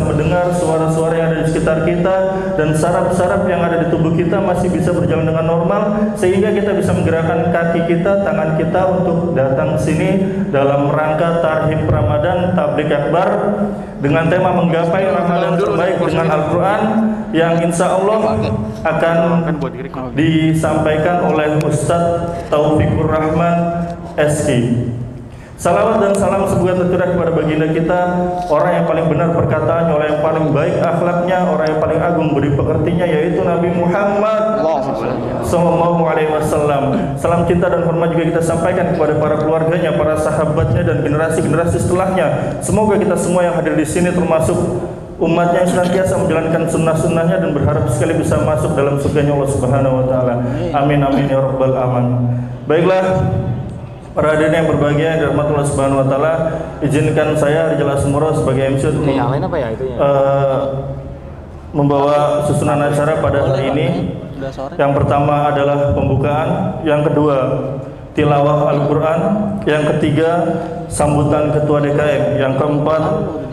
mendengar suara-suara yang ada di sekitar kita, dan saraf-saraf yang ada di tubuh kita masih bisa berjalan dengan normal, sehingga kita bisa menggerakkan kaki kita, tangan kita untuk datang ke sini dalam rangka Tarhib Ramadan Tabligh Akbar dengan tema menggapai Ramadan terbaik dengan Al-Quran, yang insya Allah akan disampaikan oleh Ustadz Taufikur Rahman SI. Salawat dan salam semoga tercurah kepada baginda kita, orang yang paling benar perkataannya, orang yang paling baik akhlaknya, orang yang paling agung budi pekertinya, yaitu Nabi Muhammad Sallallahu Alaihi Wasallam. Salam cinta dan hormat juga kita sampaikan kepada para keluarganya, para sahabatnya, dan generasi-generasi setelahnya. Semoga kita semua yang hadir di sini termasuk umatnya yang senantiasa menjalankan sunnah-sunnahnya dan berharap sekali bisa masuk dalam surganya Allah Subhanahu Wa Taala. Amin amin ya rabbal alamin. Baiklah, para hadirin yang berbahagia dari Allah Subhanahu Wa Taala, izinkan saya Rijal Asmoro sebagai MC untuk membawa susunan acara pada hari ini. Yang pertama adalah pembukaan, yang kedua tilawah Al-Quran, yang ketiga sambutan ketua DKM, yang keempat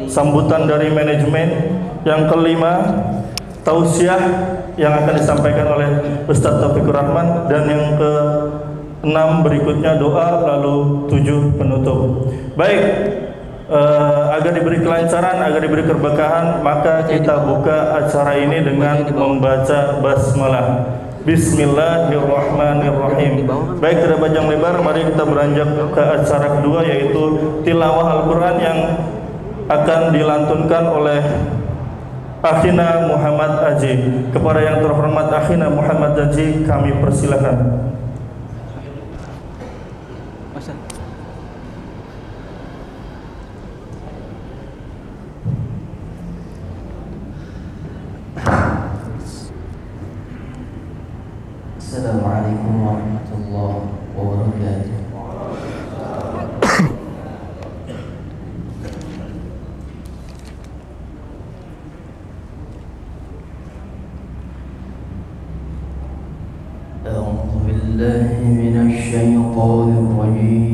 sambutan dari manajemen, yang kelima tausiah yang akan disampaikan oleh Ustadz Taufikur Rahman, dan yang ke-6 berikutnya doa, lalu 7 penutup. Baik, agar diberi kelancaran, agar diberi keberkahan, maka kita buka acara ini dengan membaca basmalah. Bismillahirrahmanirrahim. Baik, tidak panjang lebar, mari kita beranjak ke acara kedua, yaitu tilawah Al-Quran yang akan dilantunkan oleh Akhina Muhammad Aji. Kepada yang terhormat Akhina Muhammad Aji, kami persilakan. Assalamualaikum warahmatullahi wabarakatuh. A'udzu billahi minasy syaithanir rajim.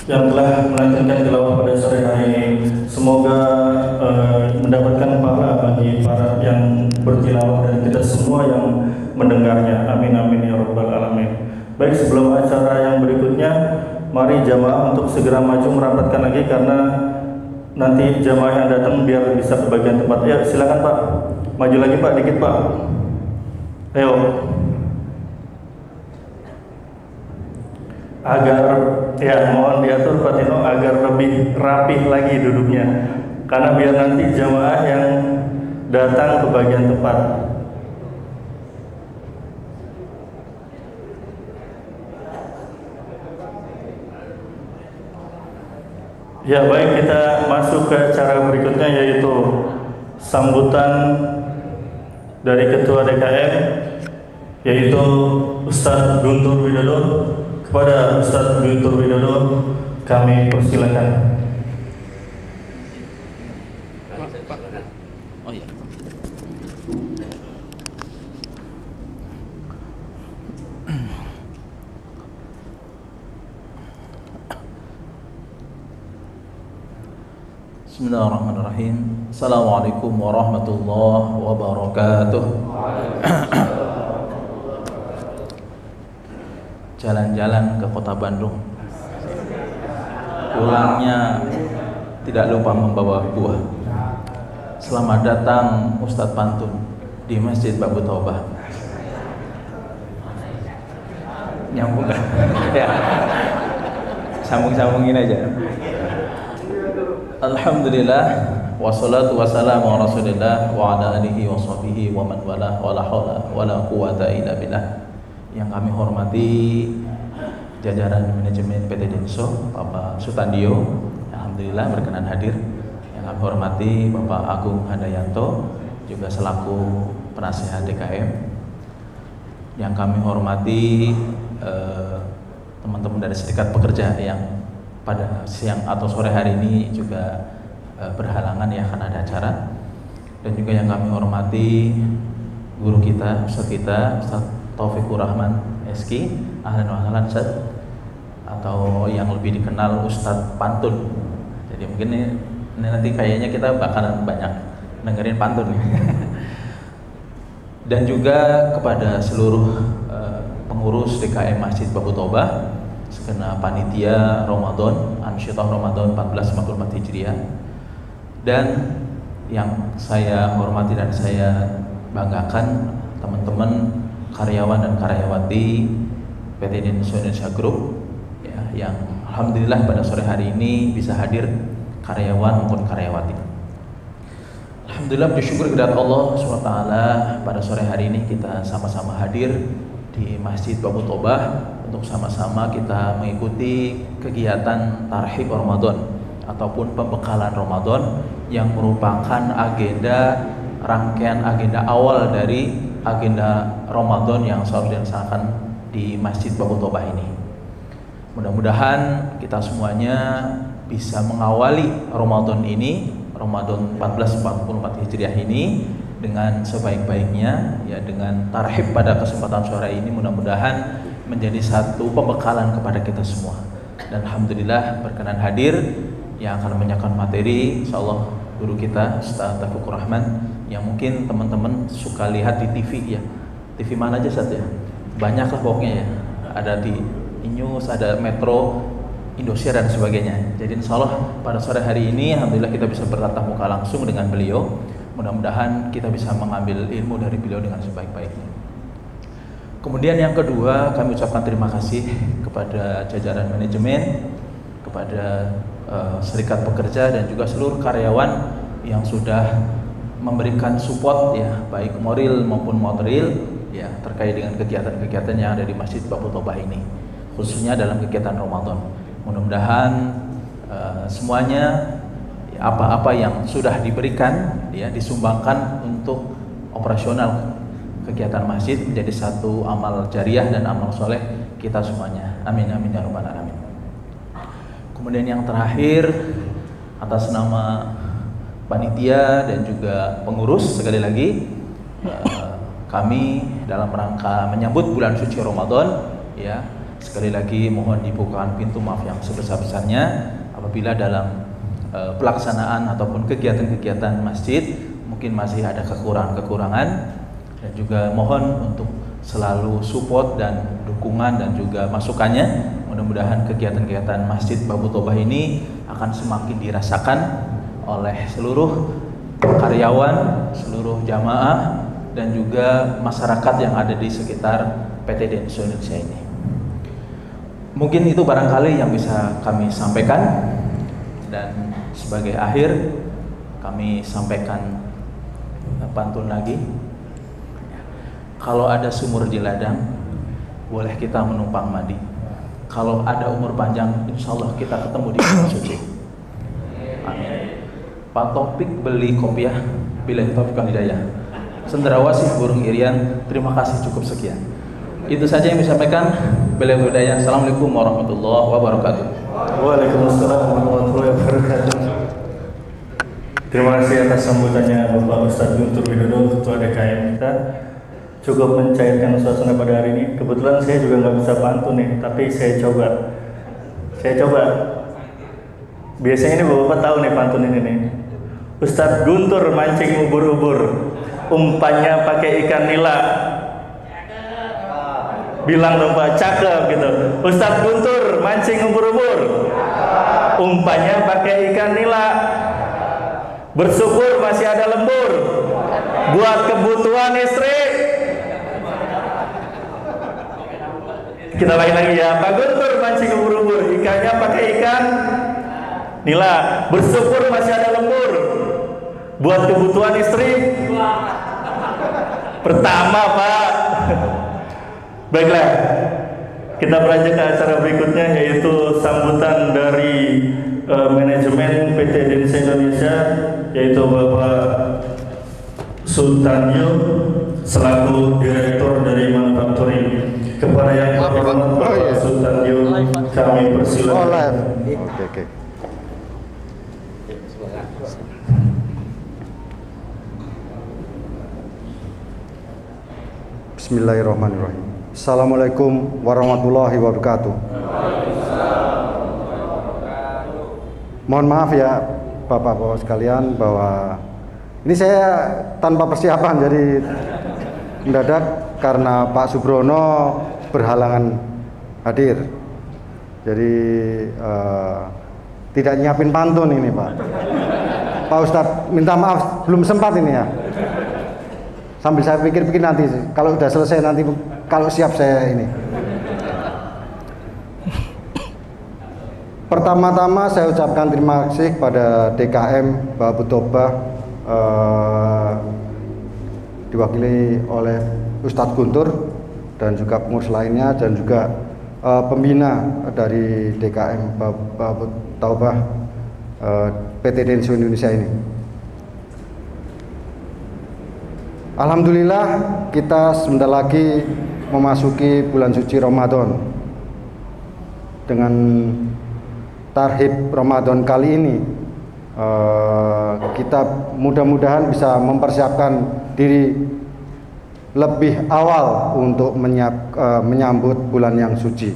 yang telah melancarkan tilawah pada sore hari ini. Semoga mendapatkan pahala bagi para yang bertilawah dan kita semua yang mendengarnya. Amin amin ya rabbal alamin. Baik, sebelum acara yang berikutnya, mari jamaah untuk segera maju merapatkan lagi karena nanti jamaah yang datang biar bisa ke bagian tempat. Ya, silakan Pak. Maju lagi Pak, dikit Pak. Ayo. Agar ya mohon diatur Pak Tino agar lebih rapih lagi duduknya karena biar nanti jamaah yang datang ke bagian tepat. Ya baik, kita masuk ke acara berikutnya yaitu sambutan dari Ketua DKM yaitu Ustadz Guntur Widodo. Kepada Ustadz Guntur Widodo kami persilakan. Oh iya. Bismillahirrahmanirrahim. Assalamualaikum warahmatullahi wabarakatuh. Jalan-jalan ke kota Bandung, pulangnya tidak lupa membawa buah. Selamat datang Ustadz Pantun di Masjid Babu Taubah. Nyambung kan? Ya, sambung-sambungin aja. Alhamdulillah, wassalatu wassalamu ala rasulillah wa ala alihi wa sahbihi wa man wala wa la hawla wa la quwata illa billah. Yang kami hormati jajaran manajemen PT Dinso, Bapak Sutandio, alhamdulillah berkenan hadir. Yang kami hormati Bapak Agung Handayanto, juga selaku penasihat DKM. Yang kami hormati teman-teman dari Serikat Pekerja yang pada siang atau sore hari ini juga berhalangan ya karena ada acara. Dan juga yang kami hormati guru kita, Ustaz Taufikur Rahman SK, ahlan wa sahlan Ustaz, atau yang lebih dikenal Ustadz Pantun. Jadi mungkin ini nanti kayaknya kita bakalan banyak dengerin pantun. Dan juga kepada seluruh pengurus DKM Masjid Babu Taubah, segenap panitia Ramadan, Ansyiatah Ramadan 1444 Hijriah, dan yang saya hormati dan saya banggakan teman-teman karyawan dan karyawati PT Dinso Indonesia Group ya, yang alhamdulillah pada sore hari ini bisa hadir karyawan maupun karyawati. Alhamdulillah bersyukur kepada Allah SWT pada sore hari ini kita sama-sama hadir di Masjid Babu Taubah untuk sama-sama kita mengikuti kegiatan Tarhib Ramadan ataupun pembekalan Ramadan yang merupakan rangkaian agenda awal dari agenda Ramadan yang selalu dilaksanakan di Masjid Babu Taubah ini. Mudah-mudahan kita semuanya bisa mengawali Ramadan ini, Ramadan 1444 Hijriah ini dengan sebaik-baiknya ya, dengan tarhib pada kesempatan sore ini mudah-mudahan menjadi satu pembekalan kepada kita semua. Dan alhamdulillah berkenan hadir yang akan menyampaikan materi insyaallah guru kita Ustaz Taufikur Rahman, yang mungkin teman-teman suka lihat di TV ya. TV mana aja Ustaz ya? Banyak lah pokoknya ya. Ada di Inews, ada Metro, Indosiar dan sebagainya. Jadi insya Allah pada sore hari ini alhamdulillah kita bisa bertatap muka langsung dengan beliau. Mudah-mudahan kita bisa mengambil ilmu dari beliau dengan sebaik-baiknya. Kemudian yang kedua, kami ucapkan terima kasih kepada jajaran manajemen, kepada serikat pekerja dan juga seluruh karyawan yang sudah memberikan support ya, baik moral maupun material ya, terkait dengan kegiatan-kegiatan yang ada di Masjid Babu Tobah ini, khususnya dalam kegiatan Ramadan. Mudah-mudahan semuanya apa-apa yang sudah diberikan ya disumbangkan untuk operasional kegiatan masjid menjadi satu amal jariah dan amal soleh kita semuanya. Amin amin ya rabbal alamin. Kemudian yang terakhir, atas nama panitia dan juga pengurus sekali lagi kami dalam rangka menyambut bulan suci Ramadan ya, sekali lagi mohon dibukakan pintu maaf yang sebesar-besarnya apabila dalam pelaksanaan ataupun kegiatan-kegiatan masjid mungkin masih ada kekurangan-kekurangan, dan juga mohon untuk selalu support dan dukungan dan juga masukannya. Mudah-mudahan kegiatan-kegiatan Masjid Babu Tobah ini akan semakin dirasakan oleh seluruh karyawan, seluruh jamaah dan juga masyarakat yang ada di sekitar PT Denso Indonesia ini. Mungkin itu barangkali yang bisa kami sampaikan, dan sebagai akhir kami sampaikan pantun lagi. Kalau ada sumur di ladang, boleh kita menumpang mandi. Kalau ada umur panjang, insya Allah kita ketemu di bulan suci. Amin. Pak Topik beli kopiah, bila Taufik Hidayah. Cendrawasih burung irian, terima kasih, cukup sekian. Itu saja yang disampaikan. Bila Hidayah. Assalamualaikum warahmatullahi wabarakatuh. Waalaikumsalam warahmatullahi wabarakatuh. Terima kasih atas sambutannya Bapak Ustadz Guntur Widodo, Ketua DKM kita. Cukup mencairkan suasana pada hari ini. Kebetulan saya juga nggak bisa pantun nih, tapi saya coba. Biasanya ini Bapak tahu nih pantun ini nih. Ustadz Guntur mancing ubur-ubur, umpannya pakai ikan nila. Bilang dong Pak, cakep gitu. Ustadz Guntur mancing ubur-ubur, umpannya pakai ikan nila. Bersyukur masih ada lembur buat kebutuhan istri. Kita lagi ya, Pak Guntur mancing ubur-ubur, ikannya pakai ikan nila. Bersyukur masih ada lembur buat kebutuhan istri. Pertama Pak. Baiklah, kita beranjak ke acara berikutnya, yaitu sambutan dari manajemen PT Denso Indonesia, yaitu Bapak Sultanyo selaku Direktur dari Manufacturing. Kepada yang terhormat Bapak Sultanyo, kami persilakan. Oke. Bismillahirrahmanirrahim. Assalamualaikum warahmatullahi wabarakatuh. Mohon maaf ya Bapak-bapak sekalian bahwa ini saya tanpa persiapan, jadi mendadak karena Pak Subrono berhalangan hadir. Jadi tidak nyiapin pantun ini Pak. Pak Ustadz minta maaf, belum sempat ini ya. Sambil saya pikir-pikir nanti, kalau udah selesai nanti, kalau siap saya ini. Pertama-tama saya ucapkan terima kasih kepada DKM Babu Tobah, diwakili oleh Ustadz Guntur dan juga pengurus lainnya, dan juga pembina dari DKM Babu Tobah PT Denso Indonesia ini. Alhamdulillah kita sebentar lagi memasuki bulan suci Ramadan. Dengan tarhib Ramadan kali ini kita mudah-mudahan bisa mempersiapkan diri lebih awal untuk menyambut bulan yang suci,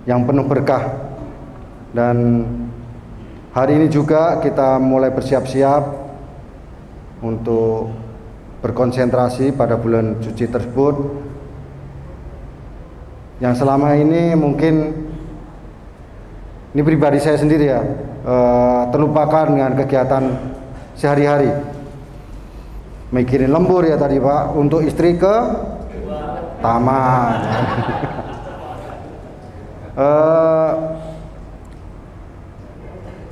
yang penuh berkah. Dan hari ini juga kita mulai bersiap-siap untuk berkonsentrasi pada bulan suci tersebut, yang selama ini mungkin, ini pribadi saya sendiri ya, terlupakan dengan kegiatan sehari-hari. Mikirin lembur ya tadi Pak, untuk istri ke taman.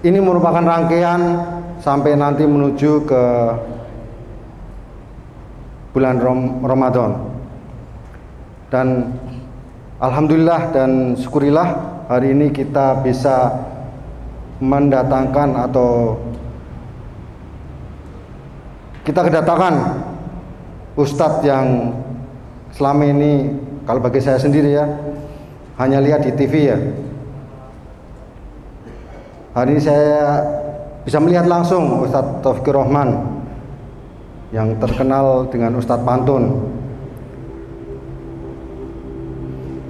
Ini merupakan rangkaian sampai nanti menuju ke bulan Ramadan. Dan alhamdulillah dan syukurillah hari ini kita bisa mendatangkan atau kita kedatangan ustadz yang selama ini, kalau bagi saya sendiri ya, hanya lihat di TV ya. Hari ini saya bisa melihat langsung Ustadz Taufikur Rahman yang terkenal dengan Ustadz Pantun.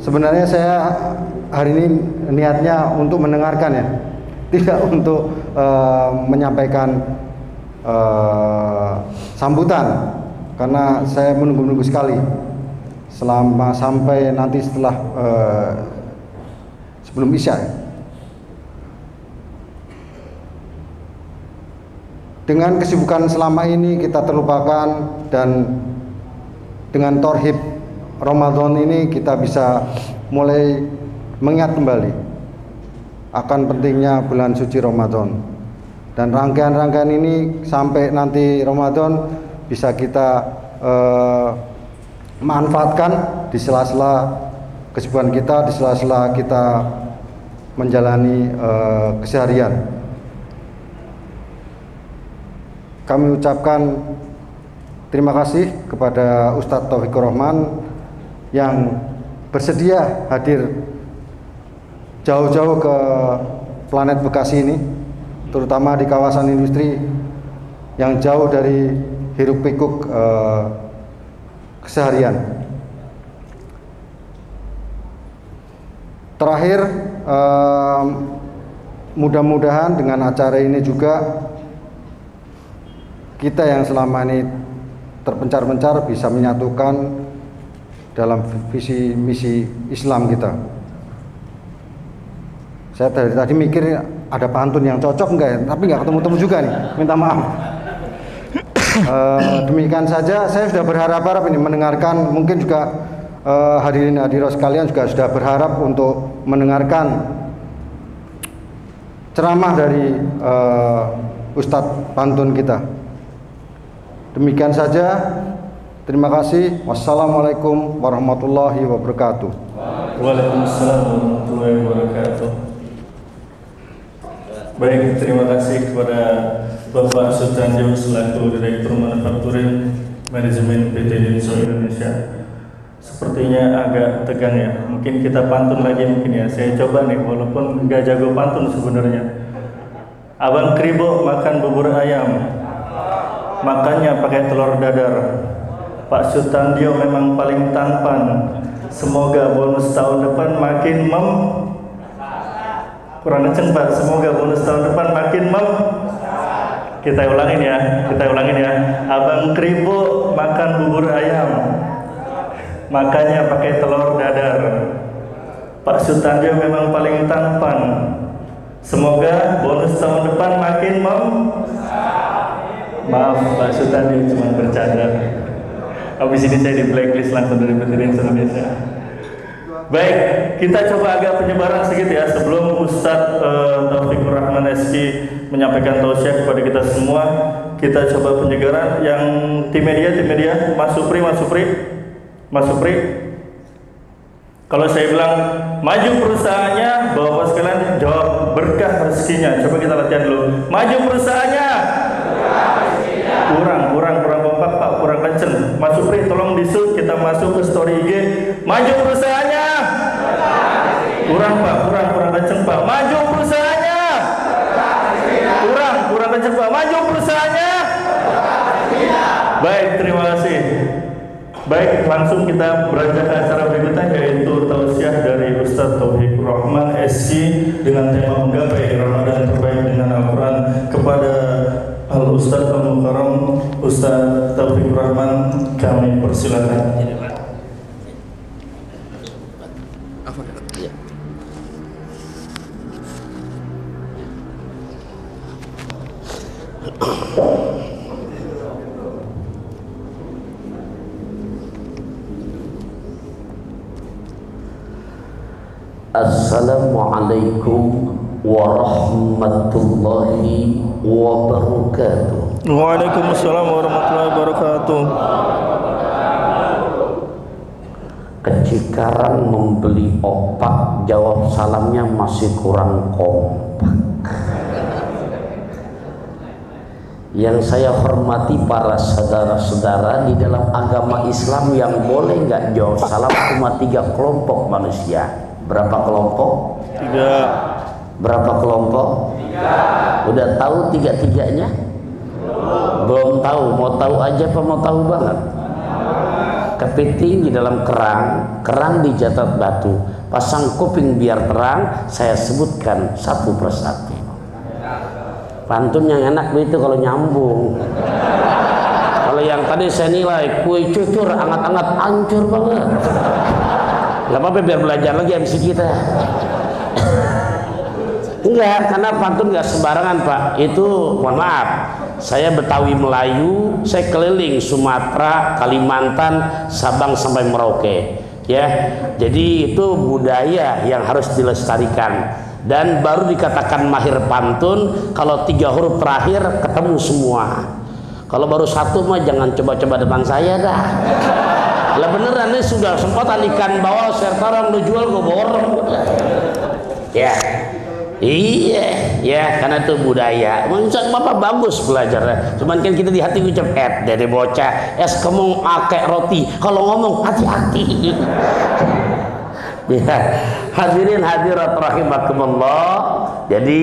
Sebenarnya saya hari ini niatnya untuk mendengarkan ya, tidak untuk menyampaikan sambutan, karena saya menunggu-nunggu sekali selama sampai nanti setelah sebelum Isya ya. Dengan kesibukan selama ini kita terlupakan, dan dengan Torhib Ramadan ini kita bisa mulai mengingat kembali akan pentingnya bulan suci Ramadan, dan rangkaian-rangkaian ini sampai nanti Ramadan bisa kita manfaatkan di sela-sela kesibukan kita, di sela-sela kita menjalani keseharian. Kami ucapkan terima kasih kepada Ustadz Taufikur Rahman yang bersedia hadir jauh-jauh ke planet Bekasi ini, terutama di kawasan industri yang jauh dari hiruk-pikuk keseharian. Terakhir, mudah-mudahan dengan acara ini juga kita yang selama ini terpencar-pencar bisa menyatukan dalam visi misi Islam kita. Saya dari tadi mikir ada pantun yang cocok enggak ya, tapi nggak ketemu-temu juga nih, minta maaf. Demikian saja, saya sudah berharap ini mendengarkan, mungkin juga hadirin hadirat sekalian juga sudah berharap untuk mendengarkan ceramah dari Ustadz Pantun kita. Demikian saja, terima kasih. Wassalamualaikum warahmatullahi wabarakatuh. Waalaikumsalam warahmatullahi wabarakatuh. Baik, terima kasih kepada Bapak Sutanjo selaku Direktur Manufakturing Manajemen PT Dinso Indonesia. Sepertinya agak tegang ya. Mungkin kita pantun lagi mungkin ya. Saya coba nih, walaupun nggak jago pantun sebenarnya. Abang Kribo makan bubur ayam, makannya pakai telur dadar. Pak Sutandio memang paling tampan. Semoga bonus tahun depan makin kurang kenceng Pak. Semoga bonus tahun depan makin Kita ulangin ya. Abang Kribo makan bubur ayam, makannya pakai telur dadar. Pak Sutandio memang paling tampan. Semoga bonus tahun depan makin Maaf Pak Sutandio, cuma bercanda. Habis ini saya di blacklist langsung dari PT Dinso Indonesia. Baik, kita coba agak penyebaran sedikit ya sebelum Ustadz Taufikur Rahman SQ menyampaikan tausiah kepada kita semua. Kita coba penyegaran yang tim media, Mas Supri. Kalau saya bilang maju perusahaannya, Bapak sekalian jawab berkah rezekinya. Coba kita latihan dulu. Maju perusahaannya. Kurang kompak Pak, kurang kenceng. Mas Supri tolong disut, kita masuk ke story IG. Maju perusahaannya. Kurang Pak, kurang kenceng Pak. Maju perusahaannya. Kurang kenceng Pak. Maju perusahaannya. Baik, terima kasih. Baik, langsung kita beranjak ke acara berikutnya, yaitu tausiah dari Ustadz Taufikur Rahman SQ dengan tema menggapai Ramadan terbaik dengan Al-Quran. Ustaz Al-Mukarram Ustaz Taufikur Rahman, kami persilakan. Assalamualaikum warahmatullahi wabarakatuh. Waalaikumsalam warahmatullahi wabarakatuh. Kecikaran membeli opak, jawab salamnya masih kurang kompak. Yang saya hormati para saudara-saudara di dalam agama Islam, yang boleh nggak jawab salam cuma 3 kelompok manusia. Berapa kelompok? 3. Berapa kelompok? 3. Udah tahu 3-3-nya? Belum tahu. Mau tahu aja apa mau tahu banget? Kepiting di dalam kerang dicatat batu. Pasang kuping biar terang, saya sebutkan satu persatu. Pantun yang enak begitu kalau nyambung. Kalau yang tadi saya nilai kue cucur anget-anget hancur banget. Gak apa-apa, biar belajar lagi MC kita. Enggak, karena pantun gak sembarangan Pak. Itu mohon maaf, saya Betawi Melayu, saya keliling Sumatera, Kalimantan, Sabang sampai Merauke, ya. Jadi itu budaya yang harus dilestarikan. Dan baru dikatakan mahir pantun kalau 3 huruf terakhir ketemu semua. Kalau baru 1 mah jangan coba-coba depan saya dah. Lah beneran nih, sudah sempatan ikan bawal sertarang lu jual gue borong. Ya, iya, ya karena itu budaya. Menurut Bapak bagus belajarnya. Cuman kan kita di hati ucap dari bocah es kemung ake roti. Kalau ngomong hati-hati. Ya, hadirin hadirat rahimakumullah. Jadi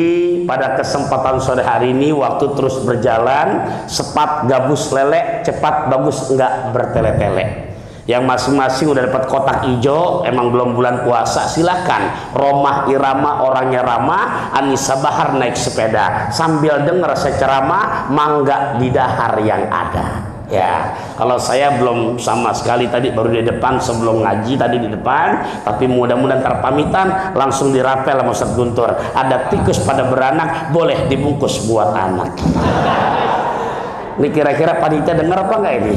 pada kesempatan sore hari ini waktu terus berjalan, cepat gabus lelek, cepat bagus enggak bertele-tele. Yang masing-masing udah dapat kotak hijau, emang belum bulan puasa, silakan. Romah Irama orangnya ramah, Anissa Bahar naik sepeda sambil dengar saya ceramah, mangga di dahar yang ada. Ya, kalau saya belum sama sekali, tadi baru di depan sebelum ngaji tadi di depan, tapi mudah-mudahan terpamitan langsung dirapel sama Ustaz Guntur. Ada tikus pada beranak, boleh dibungkus buat anak. Ini kira-kira panitia dengar apa enggak ini?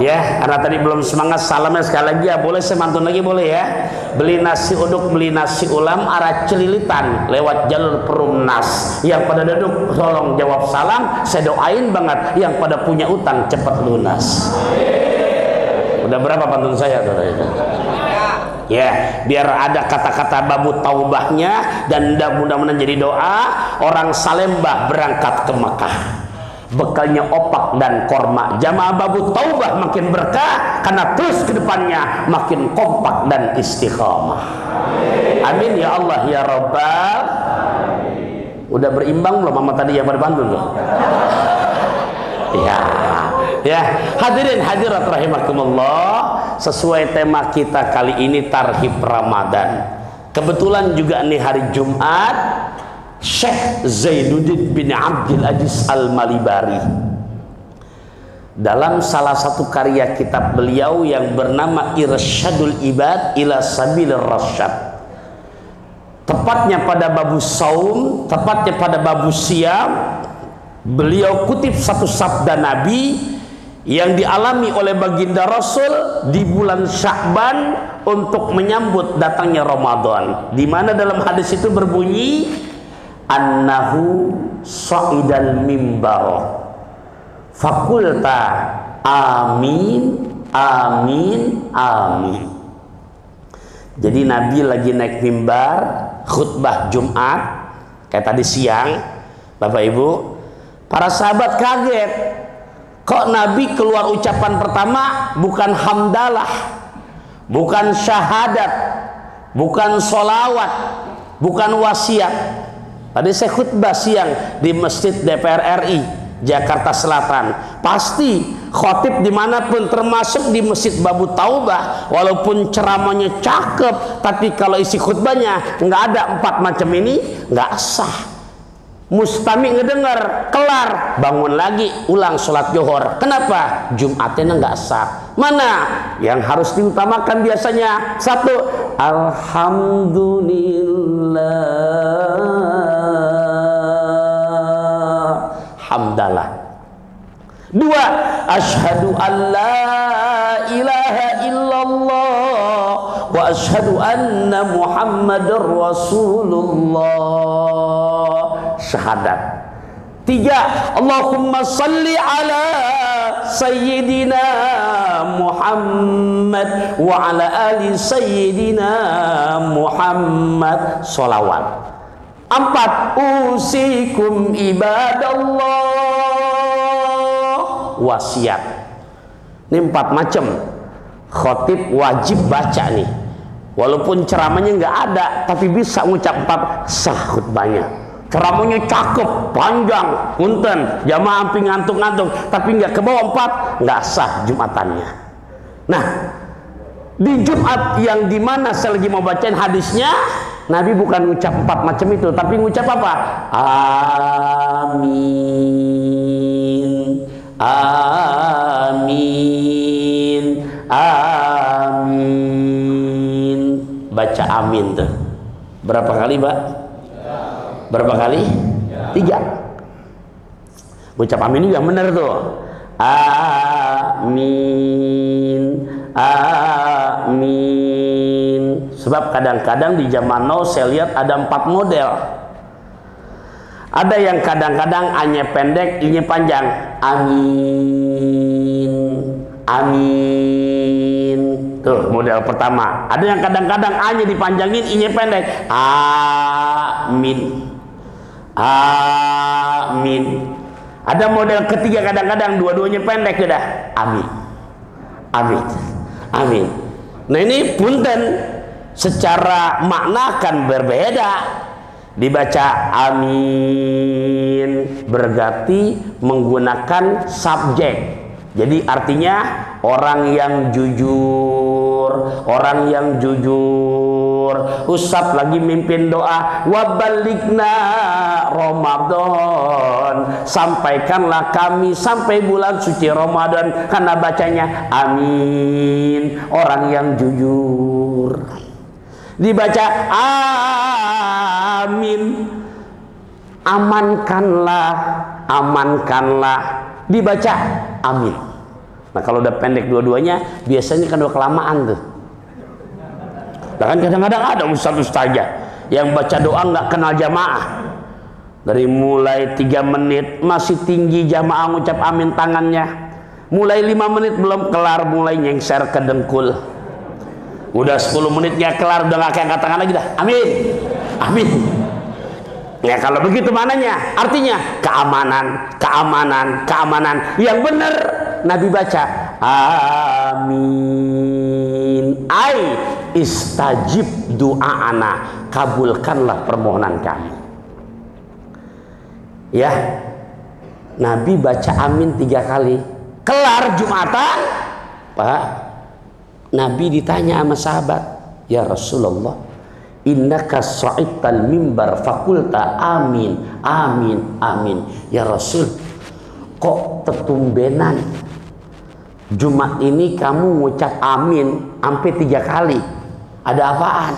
Ya, karena tadi belum semangat salamnya sekali lagi ya, boleh saya mantun lagi boleh ya. Beli nasi uduk, beli nasi ulam, arah Celilitan lewat jalur Perumnas. Yang pada duduk tolong jawab salam, saya doain banget yang pada punya utang cepat lunas. Udah berapa pantun saya saudara itu? Ya, biar ada kata-kata babu taubahnya dan mudah-mudahan jadi doa orang Salembah berangkat ke Mekah. Bekalnya opak dan korma, jamaah babu taubah makin berkah karena terus ke depannya makin kompak dan istiqamah. Amin ya Allah ya Rabbal. Udah berimbang belum sama tadi yang berpantun tuh? Ya, ya hadirin hadirat rahimakumullah, sesuai tema kita kali ini Tarhib Ramadan. Kebetulan juga nih hari Jumat, Syekh Zainuddin bin Abdul Aziz Al-Malibari dalam salah satu karya kitab beliau yang bernama Irsyadul Ibad ila Sabilir Rasyad, tepatnya pada babu saum, tepatnya pada babu siam, beliau kutip satu sabda Nabi yang dialami oleh baginda Rasul di bulan Sya'ban untuk menyambut datangnya Ramadan, di mana dalam hadis itu berbunyi annahu sa'idal mimbar fakulta amin amin amin. Jadi Nabi lagi naik mimbar khutbah Jumat kayak tadi siang, Bapak Ibu, para sahabat kaget, kok Nabi keluar ucapan pertama bukan hamdalah, bukan syahadat, bukan sholawat, bukan wasiat. Tadi saya khutbah siang di Masjid DPR RI Jakarta Selatan. Pasti khotib dimanapun, termasuk di Masjid Babu Taubah, walaupun ceramahnya cakep, tapi kalau isi khutbahnya nggak ada 4 macam ini, nggak sah. Mustami ngedenger, kelar, bangun lagi, ulang sholat Johor. Kenapa? Jumatnya nggak sah. Mana yang harus diutamakan biasanya? Satu, alhamdulillah, hamdalah. Dua, asyhadu an la ilaha illallah wa asyhadu anna muhammadar rasulullah, syahadat. Tiga, Allahumma salli ala sayyidina Muhammad wa ala ali sayyidina Muhammad, sholawat. Empat, usikum ibadallah, wasiat. Ini 4 macam khotib wajib baca nih. Walaupun ceramahnya nggak ada, tapi bisa ngucap 4, sah khutbahnya. Ceramahnya cakep, panjang, punten, jamaah sampai ngantuk-ngantuk, tapi nggak ke bawah 4, nggak sah jumatannya. Nah, di Jumat yang dimana saya lagi mau bacain hadisnya, Nabi bukan ngucap 4 macam itu, tapi ngucap apa? Amin, amin, amin. Baca amin tuh berapa kali, Pak? Berapa kali? 3. Ucap amin juga benar tuh. Amin, amin. Sebab kadang-kadang di zaman now saya lihat ada 4 model. Ada yang kadang-kadang A-nya pendek, I-nya panjang. Amin, amin. Tuh model pertama. Ada yang kadang-kadang A-nya dipanjangin, I-nya pendek. Amin, amin. Ada model ketiga kadang-kadang dua-duanya pendek udah. Amin, amin, amin. Nah ini punten, secara makna kan berbeda. Dibaca amin berarti menggunakan subjek. Jadi artinya orang yang jujur, orang yang jujur. Ustaz lagi mimpin doa, wabalikna Ramadan, sampaikanlah kami sampai bulan suci Ramadan, karena bacanya amin, orang yang jujur. Dibaca amin, amankanlah, amankanlah. Dibaca amin. Nah kalau udah pendek dua-duanya, biasanya kan udah kelamaan tuh. Bahkan kadang-kadang ada ustaz-ustazah yang baca doa nggak kenal jamaah. Dari mulai 3 menit masih tinggi jamaah ngucap amin tangannya. Mulai 5 menit belum kelar, mulai nyengser ke dengkul. Udah 10 menitnya kelar, udah nggak angkat tangan lagi dah. Amin, amin. Ya kalau begitu mananya? Artinya keamanan, keamanan, keamanan. Yang benar Nabi baca amin. Ai istajib du'aana, kabulkanlah permohonan kami. Ya, Nabi baca amin 3 kali. Kelar Jumatan, Pak, Nabi ditanya sama sahabat, ya Rasulullah, innaka sa'idtal mimbar fakulta amin, amin, amin. Ya Rasul, kok tetumbenan Jumat ini kamu ngucap amin sampai 3 kali? Ada apaan?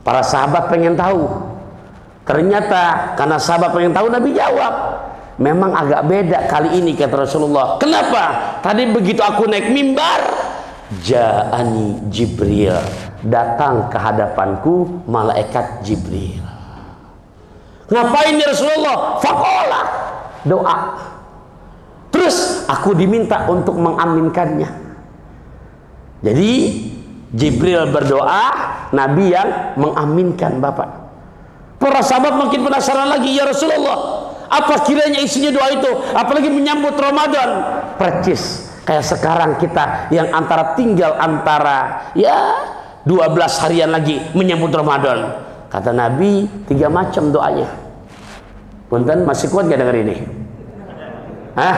Para sahabat pengen tahu. Ternyata karena sahabat pengen tahu, Nabi jawab, memang agak beda kali ini kata Rasulullah. Kenapa? Tadi begitu aku naik mimbar, ja'ani Jibril, datang ke hadapanku malaikat Jibril. Ngapain ya Rasulullah? Faqala, doa. Terus aku diminta untuk mengaminkannya. Jadi Jibril berdoa, Nabi yang mengaminkan Bapak. Para sahabat makin penasaran lagi, ya Rasulullah, apa kiranya isinya doa itu? Apalagi menyambut Ramadan. Percis kayak sekarang kita yang tinggal antara ya 12 harian lagi menyambut Ramadan. Kata Nabi 3 macam doanya. Punten, masih kuat gak denger ini? Hah?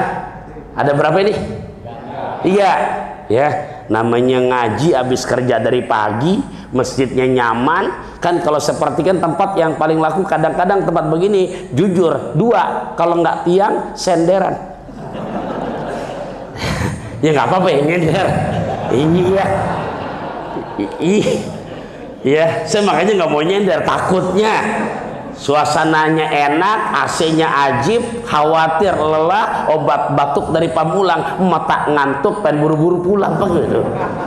Ada berapa ini? 3. Ya. namanya ngaji habis kerja dari pagi, masjidnya nyaman kan. Kalau seperti kan tempat yang paling laku kadang-kadang tempat begini, jujur, dua, kalau nggak tiang senderan. Ya nggak apa-apa ya, nyender. Iya, iya, saya makanya nggak mau nyender, takutnya suasananya enak, AC-nya ajib, khawatir lelah, obat batuk dari pamulang, mata ngantuk dan buru-buru pulang begitu.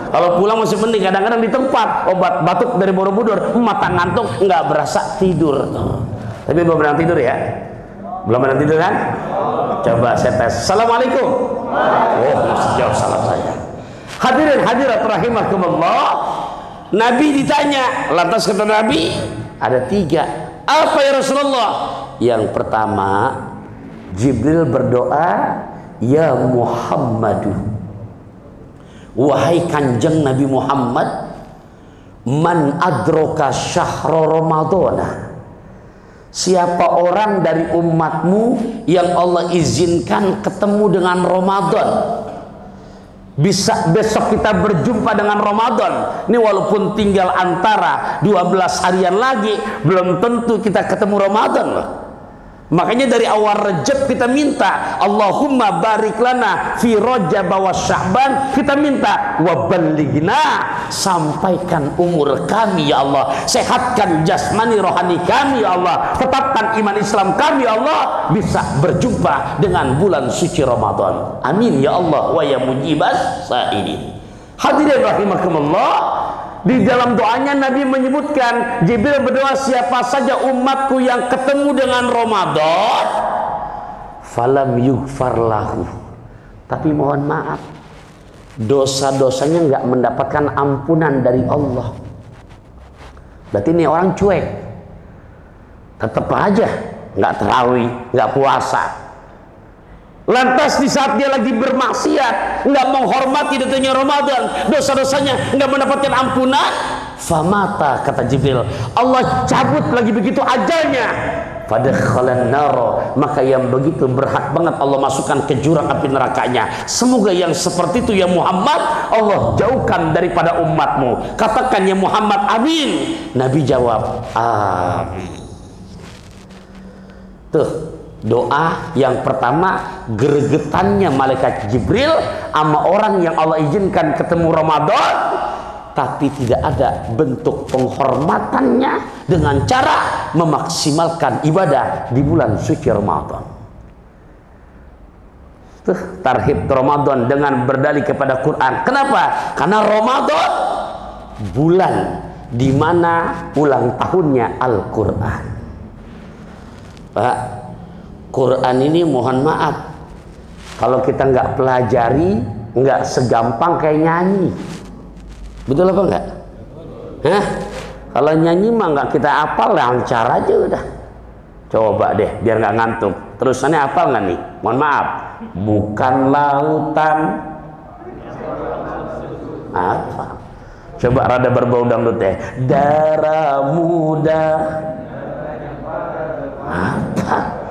Kalau pulang masih penting, kadang-kadang di tempat obat batuk dari Borobudur, mata ngantuk, nggak berasa tidur. Tapi belum pernah tidur ya? Belum pernah tidur kan? Coba saya tes. Assalamualaikum. Oh, masih jauh salam saya. Hadirin hadirat rahimakumullah. Nabi ditanya, lantas kata Nabi, ada 3. Apa ya Rasulullah? Yang pertama, Jibril berdoa, ya Muhammadu, wahai kanjeng Nabi Muhammad, man adroka syahra Ramadana, siapa orang dari umatmu yang Allah izinkan ketemu dengan Ramadan, bisa besok kita berjumpa dengan Ramadan. Ini walaupun tinggal antara 12 harian lagi, belum tentu kita ketemu Ramadan loh. Makanya dari awal Rajab kita minta, Allahumma barik lana fi Rajab wa Sya'ban. Kita minta wa ballighna, sampaikan umur kami ya Allah, sehatkan jasmani rohani kami ya Allah, tetapkan iman Islam kami ya Allah, bisa berjumpa dengan bulan suci Ramadan. Amin ya Allah wa ya mujibas sa'ilin. Hadirin rahimakumullah, di dalam doanya Nabi menyebutkan, Jibril berdoa, siapa saja umatku yang ketemu dengan Ramadan, falam yughfar lahu, tapi mohon maaf, dosa-dosanya nggak mendapatkan ampunan dari Allah. Berarti ini orang cuek, tetap aja nggak tarawih, nggak puasa. Lantas di saat dia lagi bermaksiat, nggak menghormati datangnya Ramadan, dosa-dosanya nggak mendapatkan ampunan, famata, kata Jibril, Allah cabut lagi begitu ajalnya, fadakhalan naro, maka yang begitu berhak banget Allah masukkan ke jurang api nerakanya. Semoga yang seperti itu ya Muhammad, Allah jauhkan daripada umatmu. Katakan ya Muhammad, amin. Nabi jawab, amin. Tuh doa yang pertama, gregetannya malaikat Jibril sama orang yang Allah izinkan ketemu Ramadan, tapi tidak ada bentuk penghormatannya dengan cara memaksimalkan ibadah di bulan suci Ramadan. Tuh, tarhib Ramadan dengan berdalih kepada Quran. Kenapa? Karena Ramadan bulan di mana ulang tahunnya Al-Quran. Pak, Quran ini mohon maaf, kalau kita nggak pelajari, nggak segampang kayak nyanyi. Betul apa enggak? Hah? Kalau nyanyi mah nggak kita hafal, lancar aja udah. Coba deh, biar nggak ngantuk. Terusannya hafal nggak nih? Mohon maaf. Bukan lautan. Apa? Coba rada berbau dangdut deh. Darah muda. Apa?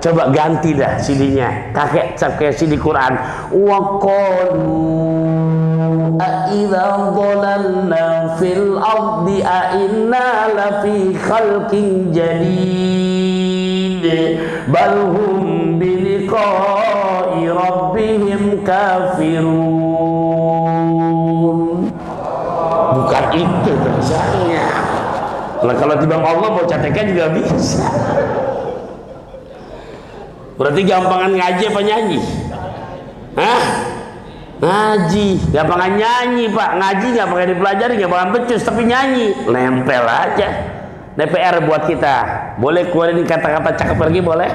Coba ganti dah CD-nya, kakek CD Quran. Wa qalu a idza dhalalna fil ardi a inna la fi khalqin jadid bal hum bi liqa'i rabbihim kafirun. Bukan itu tulisannya. Nah, kalau timbang Allah mau catekan juga bisa. Berarti gampangan ngaji apa nyanyi? Hah? Ngaji, gampangan nyanyi Pak. Ngaji nggak pakai dipelajari, nggak bakal becus, tapi nyanyi nempel aja. DPR buat kita, boleh keluarin kata-kata cakep lagi, boleh?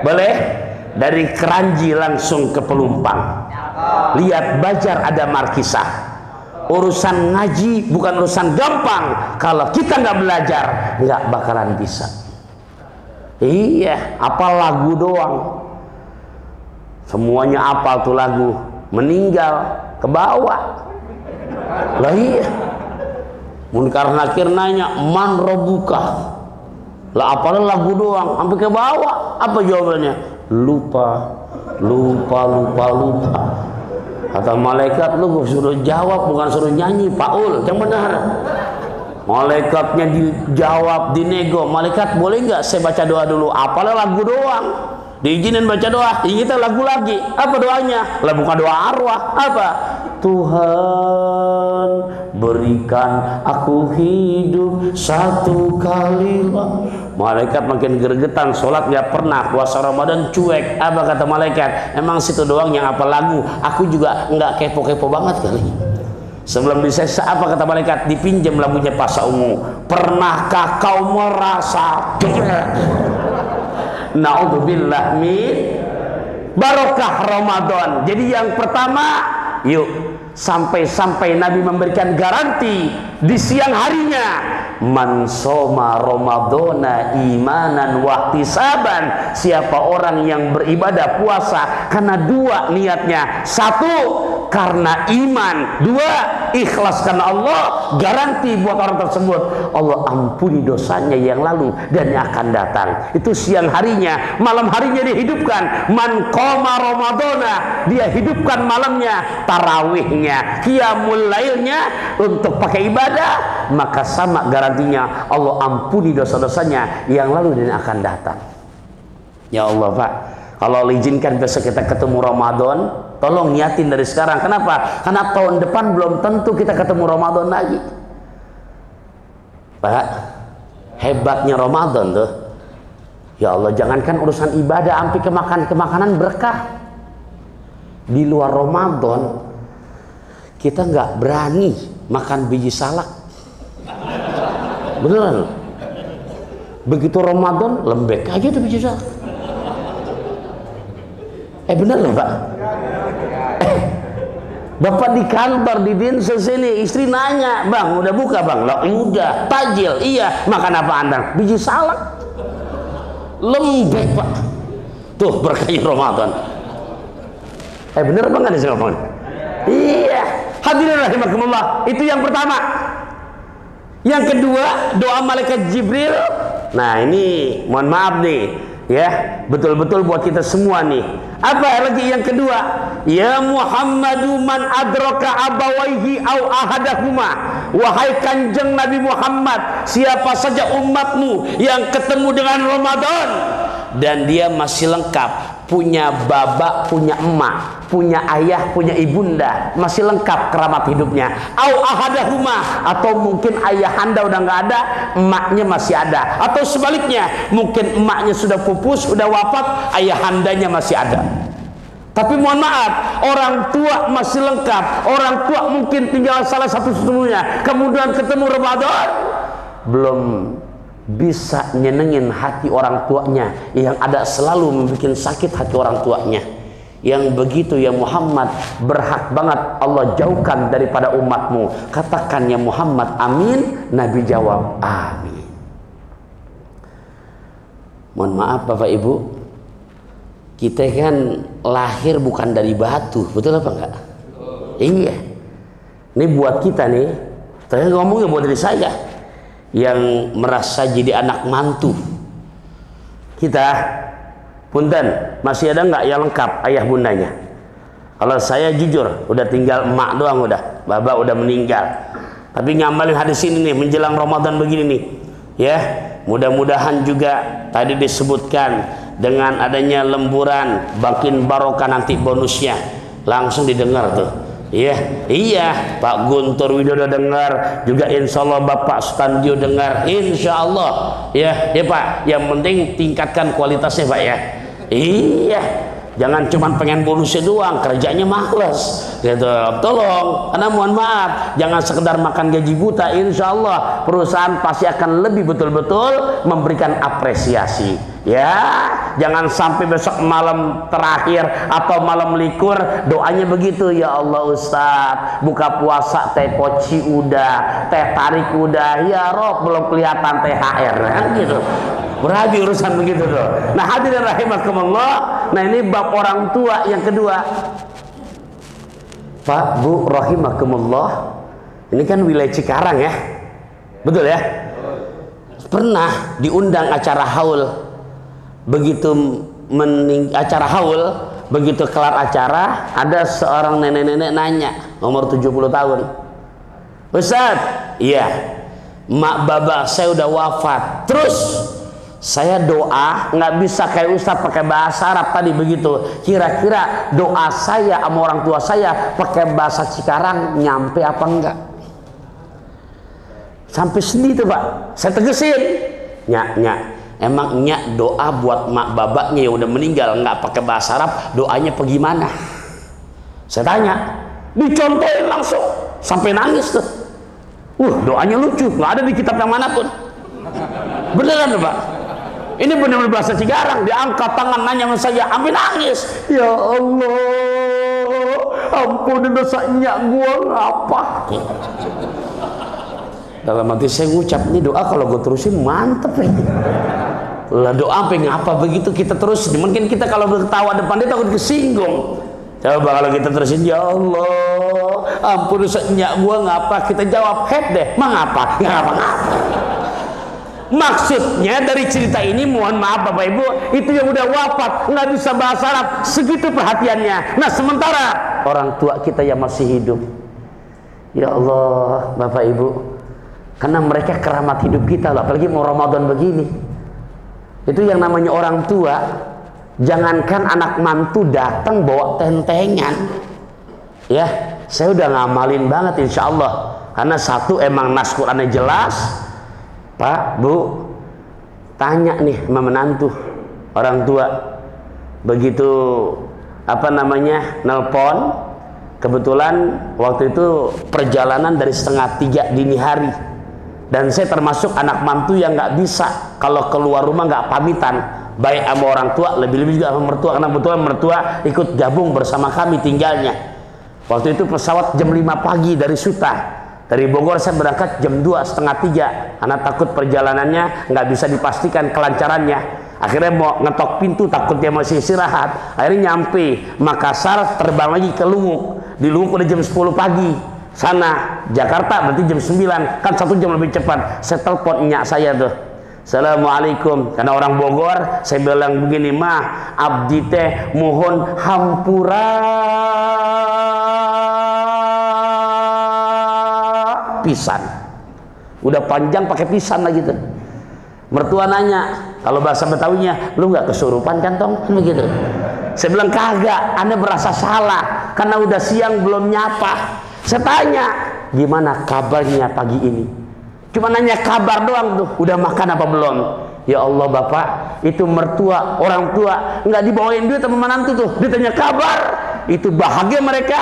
Boleh? Dari Keranji langsung ke Pelumpang, lihat Bajar ada markisah. Urusan ngaji bukan urusan gampang. Kalau kita nggak belajar, nggak bakalan bisa. Iya, apal lagu doang, semuanya apal tuh lagu, meninggal ke bawah. Lah iya, Munkar Nakir nanya man robuka, lah apalnya lagu doang sampai ke bawah. Apa jawabannya? Lupa. Kata malaikat, lu suruh jawab bukan suruh nyanyi, Paul, yang benar. Malaikatnya dijawab, dinego. Malaikat, boleh nggak saya baca doa dulu? Apalah lagu doang. Diizinin baca doa, kita lagu lagi. Apa doanya? Lah bukan doa arwah. Apa? Tuhan berikan aku hidup satu kali. Malaikat makin gregetan, sholat nggak pernah, puasa Ramadan cuek. Apa kata malaikat? Emang situ doang yang apa lagu? Aku juga nggak kepo-kepo banget kali. Sebelum disesa, apa kata malaikat? Dipinjam lagunya Pasha Ungu. Pernahkah kau merasa naudzubillah min barokah Ramadan. Jadi yang pertama, yuk, sampai Nabi memberikan garansi di siang harinya, man soma Ramadana imanan wahtisaban, siapa orang yang beribadah puasa karena dua niatnya, satu karena iman, dua ikhlas karena Allah, garansi buat orang tersebut Allah ampuni dosanya yang lalu dan yang akan datang. Itu siang harinya. Malam harinya dihidupkan, man qoma Ramadana, dia hidupkan malamnya, tarawihnya, qiyamul lailnya untuk pakai ibadah, maka sama garantinya Allah ampuni dosa-dosanya yang lalu dan yang akan datang. Ya Allah Pak, kalau izinkan besok kita ketemu Ramadan, tolong niatin dari sekarang. Kenapa? Karena tahun depan belum tentu kita ketemu Ramadan lagi. Pak, hebatnya Ramadan tuh. Ya Allah, jangankan urusan ibadah, sampai kemakanan berkah. Di luar Ramadan, kita nggak berani makan biji salak. Beneran. Begitu Ramadan, lembek aja tuh biji salak. Bener loh Pak. Bapak di kantor di Dinsos ini, istri nanya, bang udah buka bang? Loh udah. Tajil? Iya. Makan apa anda? Biji salak. Lembek Pak. Tuh berkahnya Ramadan. Bener apa nggak disini? Iya. Hadirin rahimakumullah. Itu yang pertama. Yang kedua, doa malaikat Jibril. Nah ini mohon maaf nih, ya, betul-betul buat kita semua nih. Apa lagi yang kedua? Ya Muhammadu man adraka abawaihi au ahadahuma. Wahai kanjeng Nabi Muhammad, siapa saja umatmu yang ketemu dengan Ramadan dan dia masih lengkap, punya baba, punya emak, punya ayah, punya ibunda, masih lengkap keramat hidupnya. Au ahadahuma, atau mungkin ayah anda udah nggak ada, emaknya masih ada, atau sebaliknya, mungkin emaknya sudah pupus, sudah wafat, ayah andanya masih ada. Tapi mohon maaf, orang tua masih lengkap, orang tua mungkin tinggal salah satu-satunya, kemudian ketemu Ramadan, belum bisa nyenengin hati orang tuanya, yang ada selalu membuat sakit hati orang tuanya. Yang begitu ya Muhammad, berhak banget Allah jauhkan daripada umatmu. Katakan ya Muhammad, amin. Nabi jawab, amin. Mohon maaf Bapak Ibu, kita kan lahir bukan dari batu, betul apa enggak? Iya. Ini buat kita nih, saya ngomongnya buat diri saya yang merasa jadi anak mantu. Kita punten, masih ada nggak yang lengkap ayah bundanya? Kalau saya jujur, udah tinggal emak doang, udah baba udah meninggal. Tapi ngamalin hadis ini nih menjelang Ramadan begini nih, ya. Mudah-mudahan juga tadi disebutkan dengan adanya lemburan makin barokah nanti bonusnya langsung didengar tuh. Iya, Pak Guntur Widodo dengar, juga insya Allah Bapak Sutandio dengar, insya Allah, ya Pak. Yang penting tingkatkan kualitasnya Pak ya. Iya, jangan cuma pengen bonusnya doang, kerjanya males, gitu. Tolong, karena mohon maaf, jangan sekedar makan gaji buta. Insya Allah perusahaan pasti akan lebih betul-betul memberikan apresiasi. Ya, jangan sampai besok malam terakhir atau malam likur doanya begitu, ya Allah Ustaz, buka puasa teh poci udah, teh tarik udah, ya Rob belum kelihatan THR, kan gitu. Berarti urusan begitu tuh. Nah hadirin rahimakumullah, nah ini bab orang tua yang kedua. Pak Bu rahimakumullah, ini kan wilayah Cikarang ya, betul ya? Pernah diundang acara haul. Begitu acara haul, begitu kelar acara, ada seorang nenek-nenek nanya, umur 70 tahun. Ustaz, iya, mak baba saya udah wafat. Terus saya doa nggak bisa kayak Ustaz pakai bahasa Arab tadi begitu. Kira-kira doa saya sama orang tua saya pakai bahasa Cikarang nyampe apa enggak? Sampai sedih tuh Pak. Saya tegesin, nyak, emang nyak doa buat mak babaknya yang udah meninggal nggak pakai bahasa Arab, doanya bagaimana? Saya tanya, dicontohin langsung sampai nangis tuh. Doanya lucu, nggak ada di kitab yang manapun. Beneran tuh Pak. Ini benar-benar bahasa Cikarang. Diangkat tangan nanya sama saya, sampai nangis. Ya Allah, ampunin dosa nyak gua ngapa? Dalam hati saya ngucap, ini doa kalau gue terusin mantep ya. Lah doa sampai ngapa begitu kita terus. Mungkin kita kalau berketawa depan dia takut kesinggung. Coba kalau kita terusin, ya Allah, ampun dosa nyak gua ngapa? Kita jawab, head deh, mengapa? Ngapa-ngapa. Maksudnya dari cerita ini, mohon maaf Bapak Ibu, itu yang udah wafat nggak bisa bahasa Arab, segitu perhatiannya. Nah sementara orang tua kita yang masih hidup, ya Allah Bapak Ibu, karena mereka keramat hidup kita lah, apalagi mau Ramadan begini. Itu yang namanya orang tua. Jangankan anak mantu datang bawa tentengan, ya saya udah ngamalin banget insya Allah. Karena satu emang nas Qurannya jelas. Pak, Bu, tanya nih sama menantu orang tua, begitu nelpon, kebetulan waktu itu perjalanan dari 2:30 dini hari, dan saya termasuk anak mantu yang nggak bisa kalau keluar rumah nggak pamitan, baik sama orang tua, lebih-lebih juga sama mertua, karena kebetulan mertua ikut gabung bersama kami tinggalnya. Waktu itu pesawat jam 5 pagi dari Suta. Dari Bogor saya berangkat jam 2:30 karena takut perjalanannya nggak bisa dipastikan kelancarannya. Akhirnya mau ngetok pintu, takut dia masih istirahat. Akhirnya nyampe Makassar, terbang lagi ke Luwuk. Di Luwuk udah jam 10 pagi. Sana Jakarta berarti jam 9, kan 1 jam lebih cepat. Saya telepon nyak saya tuh, Assalamualaikum, karena orang Bogor. Saya bilang begini, mah abdi teh mohon hampura pisan. Udah panjang pakai pisan lagi tuh. Mertua nanya, kalau bahasa Betawinya, lu nggak kesurupan kan Tong? Begitu. Saya bilang kagak, Anda merasa salah karena udah siang belum nyapa. Saya tanya, gimana kabarnya pagi ini? Cuma nanya kabar doang tuh, udah makan apa belum? Ya Allah Bapak, itu mertua, orang tua nggak dibawain duit sama menantu tuh, ditanya kabar. Itu bahagia mereka.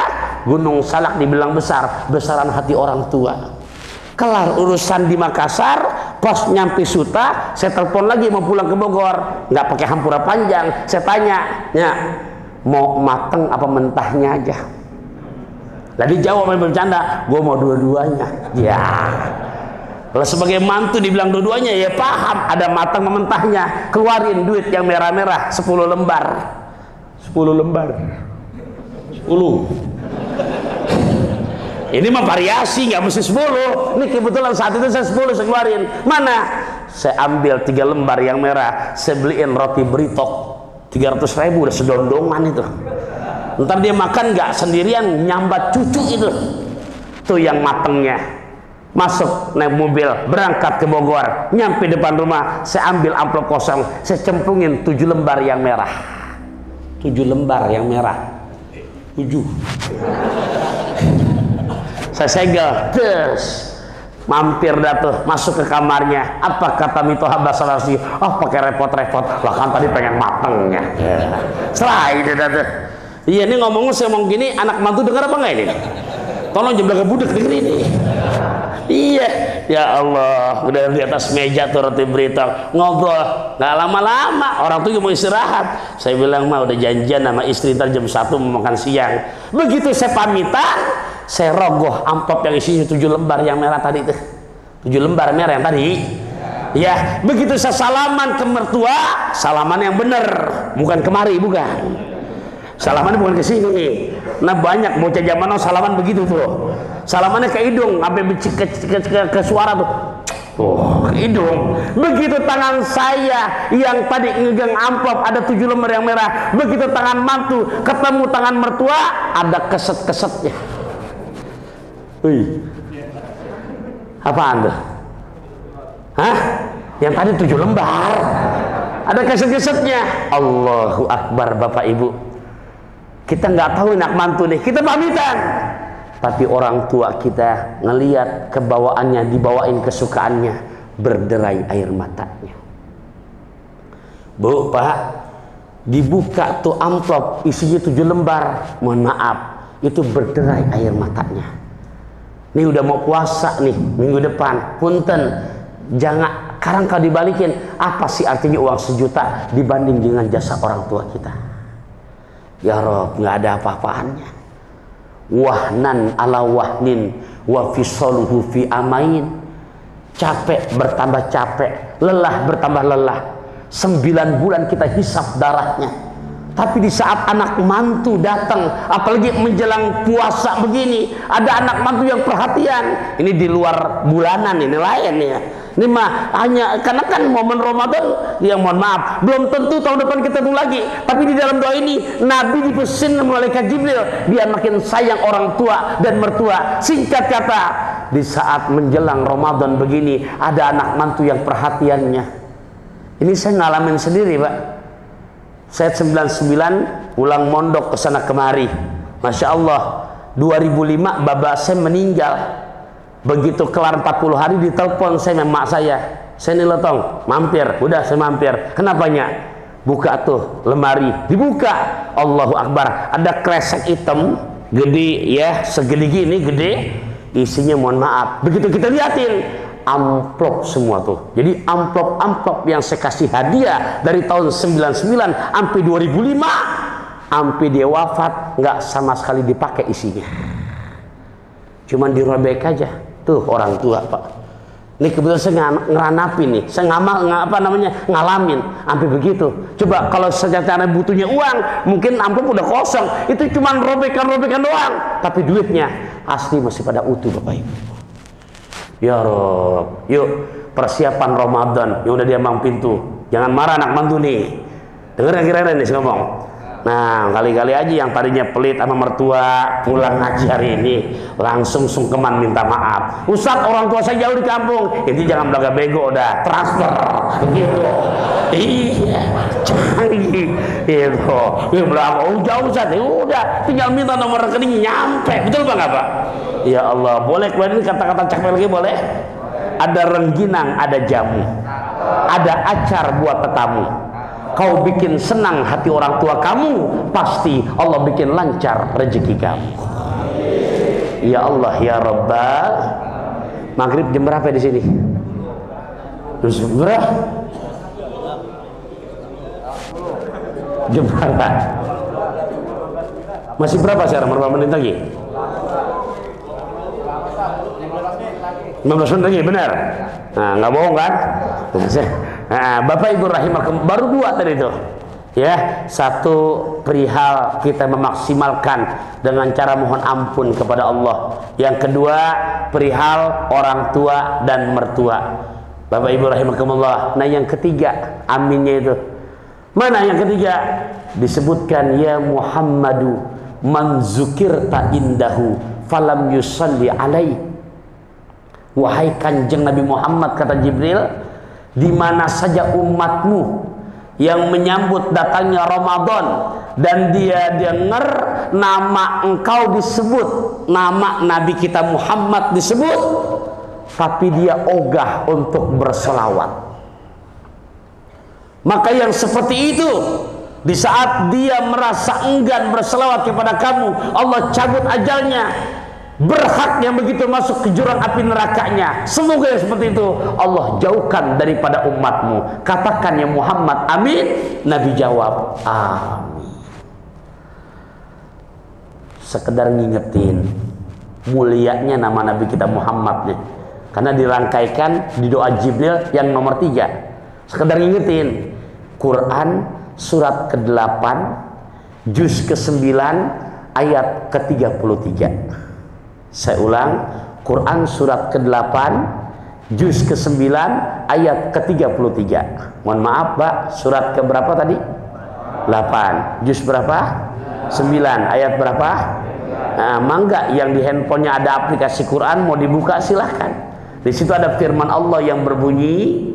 Gunung Salak dibilang besar, besaran hati orang tua. Kelar urusan di Makassar, pas nyampe Suta, saya telepon lagi mau pulang ke Bogor, nggak pakai hampura panjang. Saya tanya, ya mau mateng apa mentahnya aja? Tadi jawab main bercanda, gue mau dua-duanya. Ya, kalau sebagai mantu dibilang dua-duanya, ya paham, ada matang sama mentahnya. Keluarin duit yang merah-merah 10 lembar. 10 lembar. 10. Ini mah variasi, nggak mesti 10. Ini kebetulan saat itu saya 10 saya keluarin. Mana? Saya ambil 3 lembar yang merah, saya beliin roti Britok 300.000, udah sedondongan itu. Ntar dia makan nggak sendirian, nyambat cucu itu. Tuh yang matengnya. Masuk naik mobil, berangkat ke Bogor, nyampe depan rumah, saya ambil amplop kosong, saya cemplungin 7 lembar yang merah. 7 lembar yang merah. 7. Saya segel, terus mampir dah tuh, masuk ke kamarnya. Apa kata Mitoha Basarasi? Oh pakai repot-repot, lah kan tadi pengen matengnya. Setelah itu dah tuh. Iya, ini ngomongnya saya ngomong gini, anak mantu dengar apa enggak ini? Tolong jam belakang budek denger ini. Iya, ya Allah, udah di atas meja tuh roti Britok, ngobrol, nggak lama-lama orang tuh mau istirahat. Saya bilang mah udah janjian sama istri ntar jam 1 mau makan siang. Begitu saya pamitan, saya rogoh amplop yang isinya 7 lembar yang merah tadi tuh, 7 lembar merah yang tadi. Ya, begitu saya salaman ke mertua, salaman yang bener, bukan kemari, bukan. Salamannya bukan ke sini. Nah banyak bocah zaman now salaman begitu tuh. Salamannya ke hidung, sampai ke suara tuh. Oh, hidung. Begitu tangan saya yang tadi ngegang amplop ada 7 lembar yang merah, begitu tangan mantu ketemu tangan mertua ada keset-kesetnya. Wih. Apaan tuh? Hah? Yang tadi 7 lembar ada keset-kesetnya. Allahu Akbar. Bapak Ibu, kita nggak tahu nak mantu nih, kita pamitan, tapi orang tua kita ngelihat kebawaannya, dibawain kesukaannya, berderai air matanya. Bu, Pak, dibuka tuh amplop isinya 7 lembar, mohon maaf, itu berderai air matanya. Ini udah mau puasa nih, minggu depan, punten, jangan sekarang kalau dibalikin, apa sih artinya uang 1 juta dibanding dengan jasa orang tua kita? Ya Rob, nggak ada apa-apaannya. Wahnan ala wahnin wa fisaluhu fi amain. Capek bertambah capek, lelah bertambah lelah. 9 bulan kita hisap darahnya. Tapi di saat anak mantu datang, apalagi menjelang puasa begini, ada anak mantu yang perhatian. Ini di luar bulanan, ini lain ya. Ini mah hanya karena kan momen Ramadan, yang mohon maaf, belum tentu tahun depan kita ketemu lagi. Tapi di dalam doa ini Nabi dipesan malaikat Jibril biar makin sayang orang tua dan mertua. Singkat kata, di saat menjelang Ramadan begini, ada anak mantu yang perhatiannya. Ini saya ngalamin sendiri, Pak. Saya 99 pulang mondok ke sana kemari. Masya Allah, 2005 baba saya meninggal. Begitu kelar 40 hari ditelepon saya sama mak saya nih Lotong, mampir. Udah saya mampir. Kenapanya? Buka tuh lemari, dibuka. Allahu Akbar, ada kresek hitam gede ya, segede gini gede. Isinya mohon maaf, begitu kita liatin, amplop semua tuh. Jadi amplop-amplop yang saya kasih hadiah dari tahun 99 sampai 2005, sampai dia wafat nggak sama sekali dipakai isinya, cuman dirobek aja. Tuh orang tua, Pak. Ini kebetulan saya ngeranapin nih, saya ngalamin sampai begitu. Coba kalau secara butuhnya uang, mungkin amplop udah kosong, itu cuman robekan-robekan doang, tapi duitnya asli masih pada utuh, Bapak Ibu. Ya Rob, yuk persiapan Ramadan yang udah diambang pintu. Jangan marah anak mantu nih. Dengar kira-kira nih saya ngomong. Nah, kali-kali aja yang tadinya pelit sama mertua pulang ngaji hari ini langsung sungkeman minta maaf. Ustadz, orang tua saya jauh di kampung. Ini jangan belaga bego, udah transfer gitu. Iya, canggih gitu. Ya belakang, jauh Ustadz. Udah, tinggal minta nomor rekening nyampe. Betul Pak nggak Pak? Ya Allah, boleh keluarin kata-kata cakep lagi boleh? Ada rengginang, ada jamu, ada acar buat tetamu. Kau bikin senang hati orang tua kamu, pasti Allah bikin lancar rezeki kamu. Ya Allah ya Rabbal. Maghrib jam berapa di sini? Berapa? Jam berapa? Masih berapa sekarang? Berapa menit lagi? 15 menit lagi, benar? Nah, nggak bohong kan? Nah, Bapak Ibu rahimakumullah, baru 2 tadi itu. Ya, satu perihal kita memaksimalkan dengan cara mohon ampun kepada Allah. Yang kedua, perihal orang tua dan mertua. Bapak Ibu rahimakumullah. Nah, yang ketiga, aminnya itu. Mana yang ketiga? Disebutkan ya Muhammadu man zukirta indahu falam yusalli alaih. Wahai Kanjeng Nabi Muhammad, kata Jibril, di mana saja umatmu yang menyambut datangnya Ramadan dan dia dengar nama engkau disebut, nama Nabi kita Muhammad disebut, tapi dia ogah untuk berselawat, maka yang seperti itu di saat dia merasa enggan berselawat kepada kamu, Allah cabut ajalnya, berhak yang begitu masuk ke jurang api nerakanya. Semoga yang seperti itu Allah jauhkan daripada umatmu. Katakan ya Muhammad, amin. Nabi jawab, amin. Sekedar ngingetin mulianya nama Nabi kita Muhammad nih, karena dirangkaikan di doa Jibril yang nomor 3. Sekedar ngingetin, Quran surat ke-8 juz ke-9 ayat ke-33. Saya ulang, Quran surat ke-8 juz ke-9 ayat ke-33. Mohon maaf Pak, surat ke berapa tadi? 8. Juz berapa? 9. Ayat berapa? Nah, mangga yang di handphonenya ada aplikasi Quran mau dibuka silahkan. Di situ ada firman Allah yang berbunyi,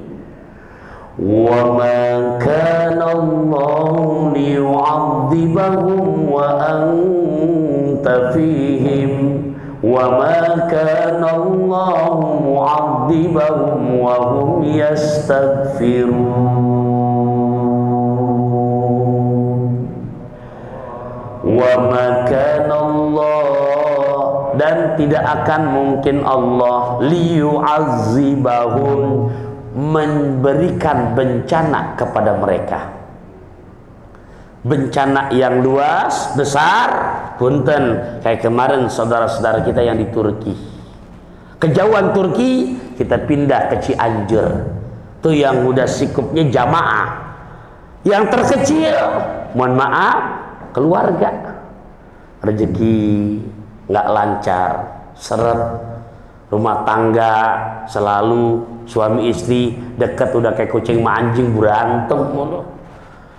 wa ma kana Allahu liyu'adzibahum wa anta fihim wa ma kana Allahu mu'adzibahum wa hum yastaghfirun. Wa ma kana Allah, dan tidak akan mungkin Allah liyu'adzibahum, memberikan bencana kepada mereka. Bencana yang luas, besar, punten kayak kemarin saudara-saudara kita yang di Turki. Kejauhan Turki, kita pindah ke Cianjur. Tuh yang udah sikupnya jamaah. Yang terkecil, mohon maaf, keluarga. Rezeki nggak lancar, seret, rumah tangga selalu suami istri dekat udah kayak kucing sama anjing berantem mulu.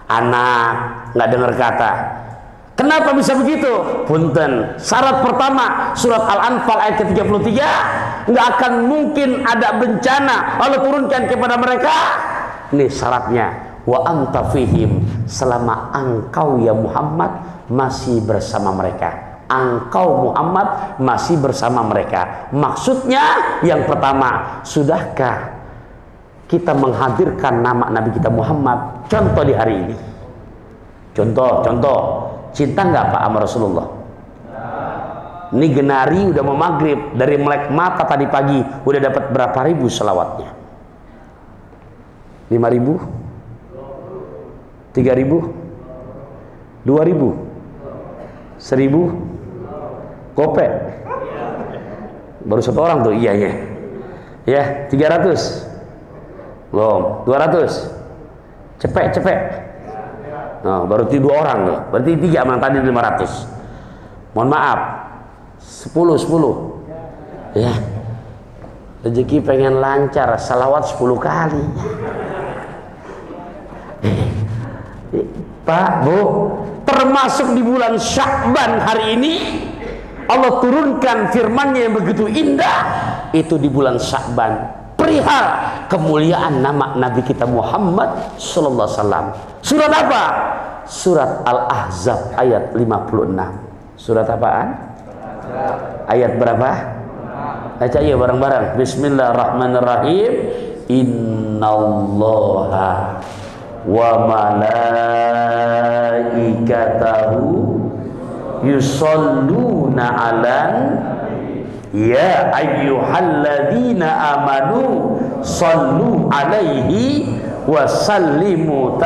Anak nggak dengar kata. Kenapa bisa begitu? Punten. Syarat pertama surat Al-Anfal ayat ke-33, nggak akan mungkin ada bencana Allah turunkan kepada mereka. Ini syaratnya, wa anta fihim, selama engkau ya Muhammad masih bersama mereka. Engkau Muhammad masih bersama mereka. Maksudnya yang pertama, sudahkah kita menghadirkan nama Nabi kita Muhammad? Contoh di hari ini. Contoh. Cinta nggak Pak sama Rasulullah? Ini genari udah mau maghrib, dari melek mata tadi pagi udah dapat berapa ribu selawatnya? 5.000? 3.000? 2.000? 1.000? Gopek? Baru satu orang tuh, iya. Ya, 300? Belum, 200? Cepet. Nah, baru 2 orang tuh. Berarti 3 sama tadi 500. Mohon maaf, 10. Ya, rezeki pengen lancar, salawat 10 kali. Pak, Bu, termasuk di bulan Sya'ban hari ini Allah turunkan firman-Nya yang begitu indah, itu di bulan Sya'ban, perihal kemuliaan nama Nabi kita Muhammad sallallahu alaihi wasallam. Surat apa? Surat Al-Ahzab ayat 56. Surat apaan? Ayat berapa? Baca ya bareng-bareng. Bismillahirrahmanirrahim. Innallaha wa malaikatahu yusalluna 'alan ya ayyuhalladzina amanu sallu 'alaihi wa sallimu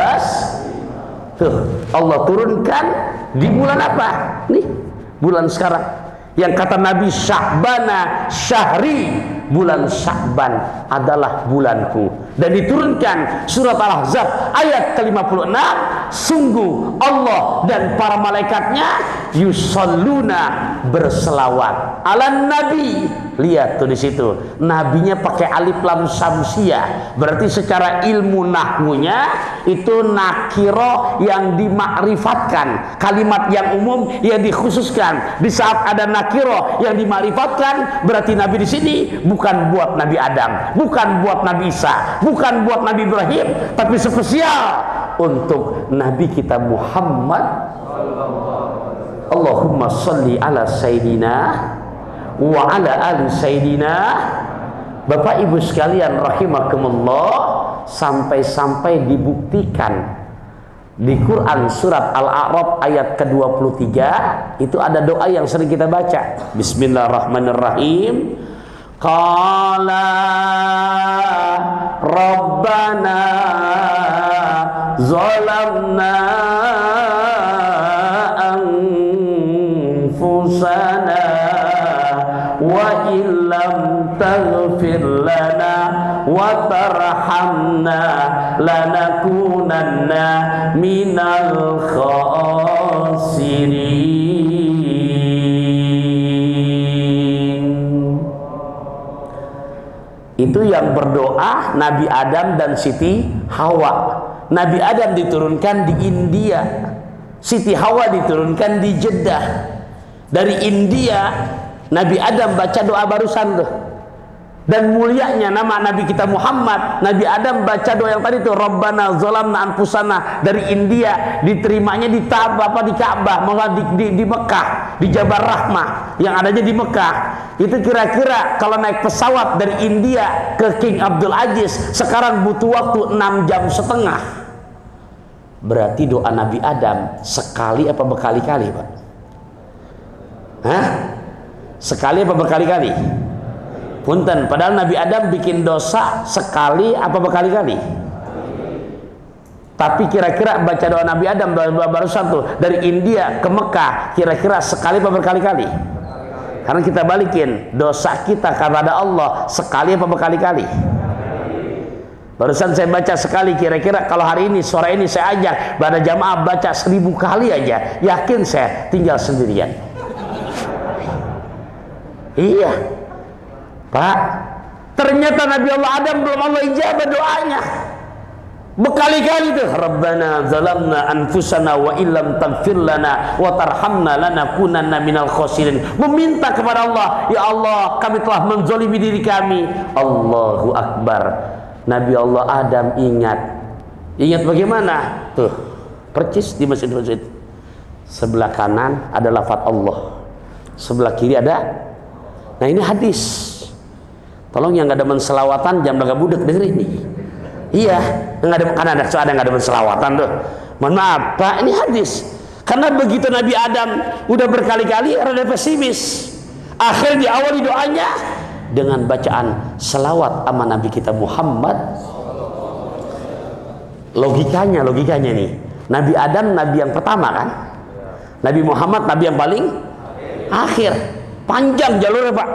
Tuh, Allah turunkan di bulan apa? Nih, bulan sekarang. Yang kata Nabi, Sya'bana syahri, bulan Sya'ban adalah bulanku. Dan diturunkan surat Al-Ahzab ayat ke-56, sungguh Allah dan para malaikatnya yusalluna, berselawat alan nabi. Lihat tuh di situ, nabinya pakai alif lam samsiyah, berarti secara ilmu nahwunya itu nakiro yang dimakrifatkan, kalimat yang umum yang dikhususkan. Di saat ada nakiro yang dimakrifatkan, berarti nabi di sini bukan buat Nabi Adam, bukan buat Nabi Isa, bukan buat Nabi Ibrahim, tapi spesial untuk Nabi kita Muhammad. Allahumma sholli ala sayyidina wa ala ali sayyidina. Bapak Ibu sekalian rahimakumullah, sampai-sampai dibuktikan di Quran surat Al-A'raf ayat ke-23 itu ada doa yang sering kita baca. Bismillahirrahmanirrahim. Qala Rabbana zalamna anfusana wa illam taghfir lana wa tarhamna lanakunanna minal khasirin. Itu yang berdoa Nabi Adam dan Siti Hawa. Nabi Adam diturunkan di India, Siti Hawa diturunkan di Jeddah. Dari India Nabi Adam baca doa barusan tuh. Dan mulianya nama Nabi kita Muhammad, Nabi Adam baca doa yang tadi tuh, Rabbana zalamna anfusana. Dari India diterimanya di Ka'bah, malah di Mekah, di Jabal Rahmah yang adanya di Mekah. Itu kira-kira kalau naik pesawat dari India ke King Abdul Aziz sekarang butuh waktu 6,5 jam. Berarti doa Nabi Adam sekali apa berkali-kali, Pak? Hah? Sekali apa berkali-kali? Punten, padahal Nabi Adam bikin dosa sekali apa berkali-kali? Tapi kira-kira baca doa Nabi Adam baru satu dari India ke Mekah, kira-kira sekali apa berkali-kali? Karena kita balikin, dosa kita kepada Allah sekali apa berkali-kali? Barusan saya baca sekali, kira-kira kalau hari ini sore ini saya ajak pada jamaah baca 1000 kali aja, yakin saya tinggal sendirian. Iya Pak, ternyata Nabi Allah Adam belum Allah ijabah doanya. Berkali-kali tuh, Rabbana zalamna anfusana wa illam taghfir lana wa tarhamna lanakunanna minal khosirin. Meminta kepada Allah, ya Allah, kami telah menzalimi diri kami. Allahu Akbar. Nabi Allah Adam ingat bagaimana? Tuh, percis di masjid-masjid. Sebelah kanan ada lafaz Allah, sebelah kiri ada. Nah ini hadis. Tolong yang nggak demen selawatan jam daga budek dengerin nih. Iya, nggak ada, karena ada yang nggak demen selawatan tuh. Mohon maaf Pak, ini hadis. Karena begitu Nabi Adam udah berkali-kali rada pesimis. Akhir diawali doanya dengan bacaan selawat sama Nabi kita Muhammad. Logikanya nih, Nabi Adam Nabi yang pertama kan, Nabi Muhammad Nabi yang paling akhir. Panjang jalurnya Pak.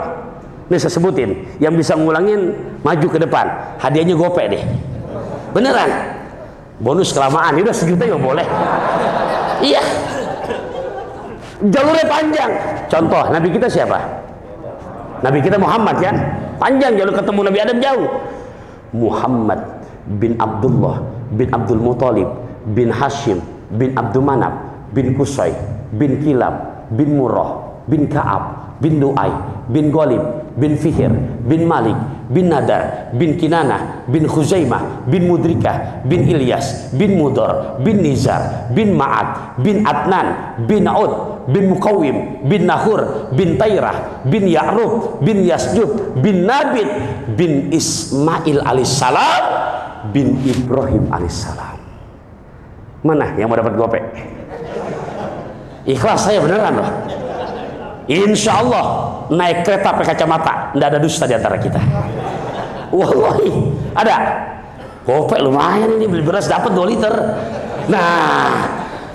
Ini saya sebutin, yang bisa ngulangin maju ke depan, hadiahnya gopek deh. Beneran, bonus kelamaan, ini udah sejuta ya boleh. Iya, jalurnya panjang. Contoh, Nabi kita siapa? Nabi kita Muhammad kan? Panjang jalur ketemu Nabi Adam jauh. Muhammad bin Abdullah bin Abdul Muthalib bin Hashim bin Abdul Manaf bin Qusay bin Kilab bin Murrah bin Ka'ab bin Du'ay bin Ghalib bin Fihir bin Malik bin Nadar bin Kinanah bin Khuzaimah bin Mudrikah bin Ilyas bin Mudar bin Nizar bin Ma'ad bin Adnan bin Ud bin Muqawim bin Nahur bin Tairah bin Ya'rub bin Yasjub bin Nabit bin Ismail alaihissalam bin Ibrahim alaihissalam. Mana yang mau dapat gopek? Ikhlas saya beneran loh. Insya Allah naik kereta pakai kacamata, tidak ada dusta di antara kita. Wallahi ada. Gopek lumayan ini, beli beras dapat 2 liter. Nah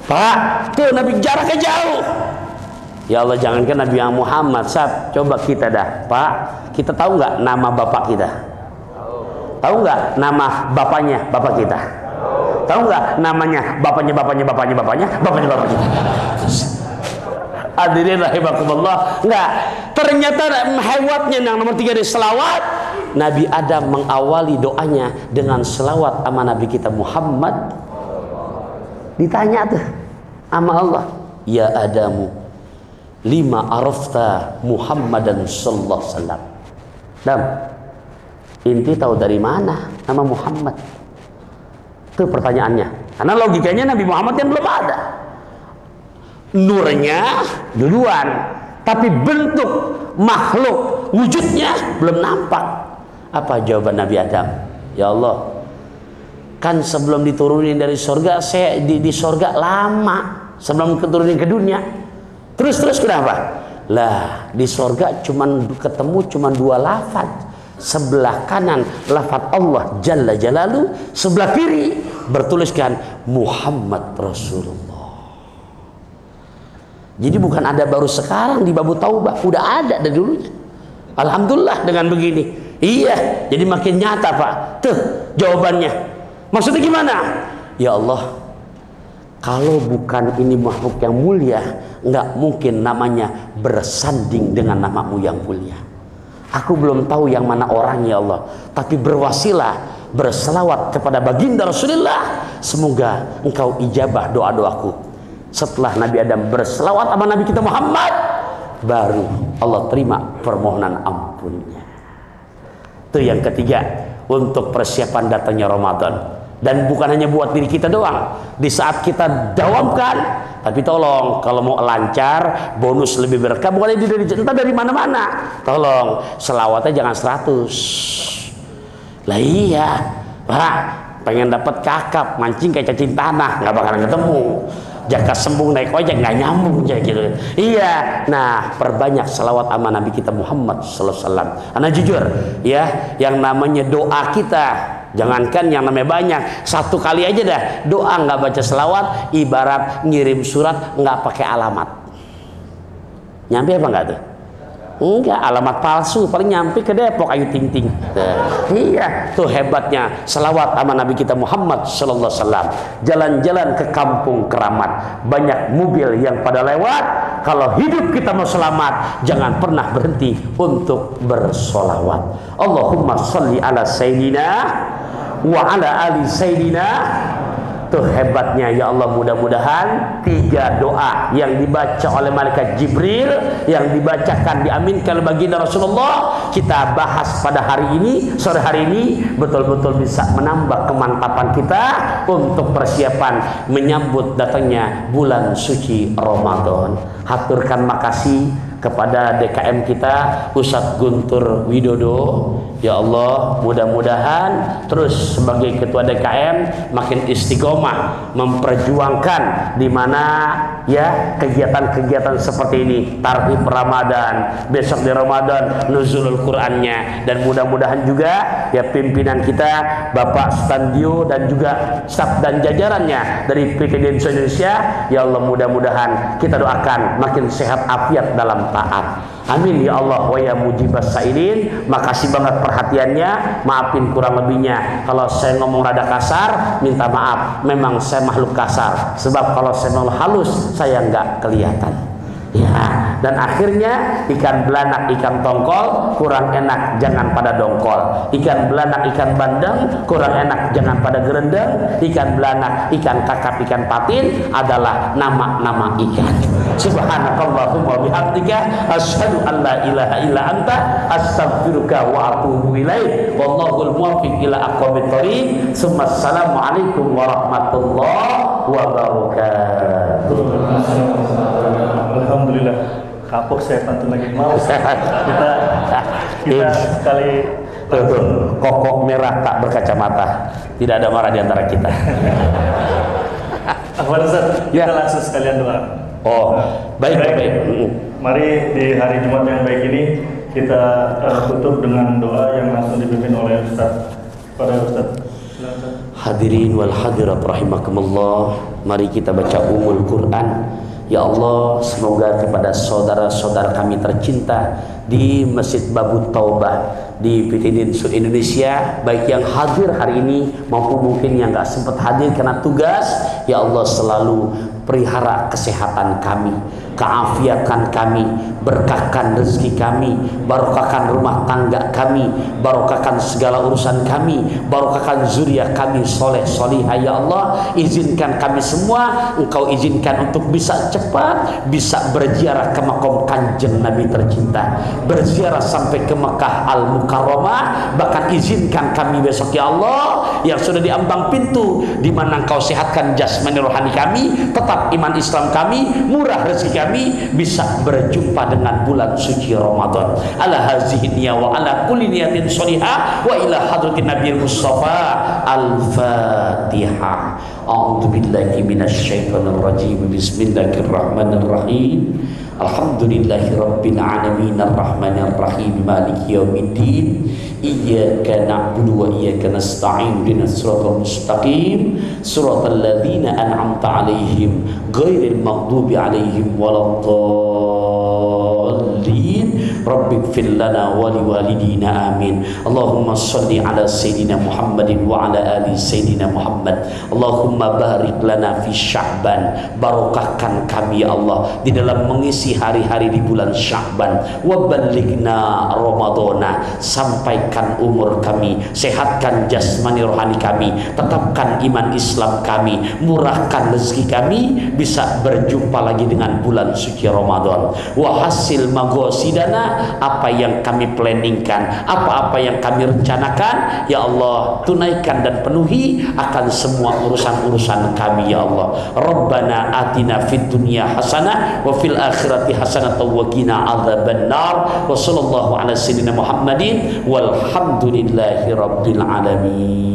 Pak, tuh Nabi jaraknya jauh. Ya Allah, jangankan Nabi yang Muhammad, coba kita dah Pak, kita tahu nggak nama bapak kita? Tahu nggak nama bapaknya bapak kita? Tahu nggak namanya bapaknya kita? Hadirin rahimakumullah. Enggak, ternyata hebatnya yang nomor 3 di selawat, Nabi Adam mengawali doanya dengan selawat sama Nabi kita Muhammad. Ditanya tuh sama Allah, ya Adamu lima arafta Muhammadan sallallahu alaihi wasallam. Adam, inti tahu dari mana nama Muhammad? Itu pertanyaannya. Karena logikanya Nabi Muhammad yang belum ada. Nurnya duluan, tapi bentuk makhluk wujudnya belum nampak. Apa jawaban Nabi Adam? Ya Allah, kan sebelum diturunin dari surga, saya di surga lama sebelum keturunin ke dunia. Terus kenapa? Lah di surga ketemu cuma 2 lafaz. Sebelah kanan lafaz Allah Jalla Jalalu, sebelah kiri bertuliskan Muhammad Rasulullah. Jadi bukan ada baru sekarang di Babu Taubah, udah ada dari dulunya. Alhamdulillah dengan begini. Iya, jadi makin nyata Pak. Tuh jawabannya. Maksudnya gimana? Ya Allah, kalau bukan ini makhluk yang mulia, nggak mungkin namanya bersanding dengan namamu yang mulia. Aku belum tahu yang mana orangnya, ya Allah, tapi berwasilah, berselawat kepada baginda Rasulullah, semoga engkau ijabah doa-doaku. Setelah Nabi Adam berselawat sama Nabi kita Muhammad, baru Allah terima permohonan ampunnya. Itu yang ketiga, untuk persiapan datangnya Ramadan. Dan bukan hanya buat diri kita doang, di saat kita dawamkan, tapi tolong kalau mau lancar, bonus lebih berkah, bukan entah dari mana-mana, tolong selawatnya jangan 100. Lah iya Pak, pengen dapat kakap, mancing kayak cacing tanah, nggak bakalan ketemu. Jaka sembung naik ojek nggak nyambung aja gitu. Iya, nah perbanyak selawat sama Nabi kita Muhammad sallallahu alaihi wasallam. Ana jujur ya, yang namanya doa kita, jangankan yang namanya banyak, satu kali aja dah doa nggak baca selawat, ibarat ngirim surat nggak pakai alamat. Nyampe apa nggak tuh? Enggak, alamat palsu, paling nyampe ke Depok Ayu Ting Ting. Iya, tuh hebatnya selawat sama Nabi kita Muhammad sallallahu alaihi wasallam. Jalan-jalan ke kampung keramat, banyak mobil yang pada lewat. Kalau hidup kita mau selamat, jangan pernah berhenti untuk bersolawat. Allahumma sholli ala sayyidina wa ala ali sayyidina. Tuh hebatnya ya Allah, mudah-mudahan 3 doa yang dibaca oleh malaikat Jibril, yang dibacakan diaminkan oleh baginda Rasulullah, kita bahas pada hari ini, sore hari ini, betul-betul bisa menambah kemantapan kita untuk persiapan menyambut datangnya bulan suci Ramadan. Haturkan makasih kepada DKM kita Ustadz Guntur Widodo. Ya Allah, mudah-mudahan terus sebagai ketua DKM makin istiqomah memperjuangkan di mana ya kegiatan-kegiatan seperti ini, tarhib Ramadan, besok di Ramadan nuzulul Qur'annya, dan mudah-mudahan juga ya pimpinan kita Bapak Standio dan juga staf dan jajarannya dari PT Denso Indonesia, ya Allah mudah-mudahan kita doakan makin sehat afiat dalam taat. Amin ya Allah wa ya mujibas sailin. Makasih banget perhatiannya, maafin kurang lebihnya kalau saya ngomong rada kasar, minta maaf, memang saya makhluk kasar, sebab kalau saya ngomong halus saya nggak kelihatan ya. Dan akhirnya ikan belanak ikan tongkol kurang enak jangan pada dongkol, ikan belanak ikan bandeng kurang enak jangan pada gerendeng, ikan belanak ikan kakap ikan patin adalah nama-nama ikan. Subhanakallahumma bihamdika asyhadu an la ilaha illa anta astaghfiruka wa atubu ilaik. Wallahul muwaffiq ila aqwamit thoriq. Assalamu alaikum warahmatullahi wabarakatuh. Alhamdulillah, kapok saya pantun lagi, mau kita sekali tuh, kokok merah tak berkacamata, tidak ada marah di antara kita. Ahwan Ustaz, kita langsung sekalian doa. Oh, baik. Mari di hari Jumat yang baik ini kita tutup dengan doa yang langsung dipimpin oleh Ustaz. Pada Ustaz. Hadirin wal hadirat rahimakumullah, mari kita baca umul Quran. Ya Allah, semoga kepada saudara-saudara kami tercinta di Masjid Babu Taubah di PT Denso Indonesia, baik yang hadir hari ini maupun mungkin yang nggak sempat hadir karena tugas, ya Allah selalu pelihara kesehatan kami, keafiatan kami, berkahkan rezeki kami, barokahkan rumah tangga kami, barokahkan segala urusan kami, barokahkan zuriat kami soleh solihah. Ya Allah, izinkan kami semua, Engkau izinkan untuk bisa cepat bisa berziarah ke makam Kanjeng Nabi tercinta, berziarah sampai ke Mekah Al-Mukarramah. Bahkan izinkan kami besok ya Allah yang sudah diambang pintu, di mana Engkau sehatkan jasmani rohani kami, tetap iman Islam kami, murah rezeki kami, bisa berjumpa dengan bulan suci Ramadan. Ala hazihi niyya wa ala kulli niyatin sholihah wa ila hadratin nabiyil mustafa. Al-Fatihah. A'udzu billahi minasy syaithanir rajim. Bismillahirrahmanirrahim. Alhamdulillahi rabbil alamin arrahmanir rahim maliki yaumiddin. Iyyaka na'budu wa iyyaka nasta'in ihdinas siratal mustaqim siratal ladzina an'amta 'alaihim ghairil maghdubi 'alaihim waladdallin. Rabbik ighfir lana wa liwalidina amin. Allahumma shalli ala sayyidina Muhammadin wa ala ali sayyidina Muhammad. Allahumma barik lana fi Sya'ban, barokahkan kami ya Allah di dalam mengisi hari-hari di bulan Sya'ban. Wa ballighna Ramadana, sampaikan umur kami, sehatkan jasmani rohani kami, tetapkan iman Islam kami, murahkan rezeki kami, bisa berjumpa lagi dengan bulan suci Ramadan. Wa hasil magosidana, apa yang kami planningkan, apa-apa yang kami rencanakan ya Allah, tunaikan dan penuhi akan semua urusan-urusan kami ya Allah. Rabbana atina fid dunya hasanah wa fil akhirati hasanah wa qina adzabannar. Wa sallallahu ala sayyidina Muhammadin walhamdulillahi rabbil alamin.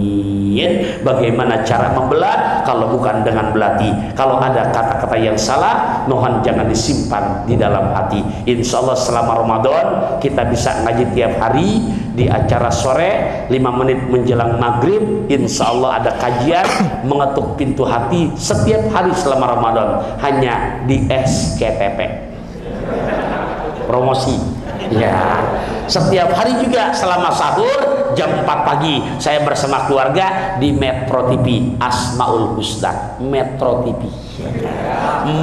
Bagaimana cara membelah kalau bukan dengan belati? Kalau ada kata-kata yang salah, mohon jangan disimpan di dalam hati. Insya Allah selama Ramadan kita bisa ngaji tiap hari di acara sore 5 menit menjelang maghrib. Insya Allah ada kajian mengetuk pintu hati setiap hari selama Ramadan, hanya di SKTP promosi ya. Setiap hari juga selama sahur jam 4 pagi saya bersama keluarga di Metro TV Asmaul Husna, Metro TV.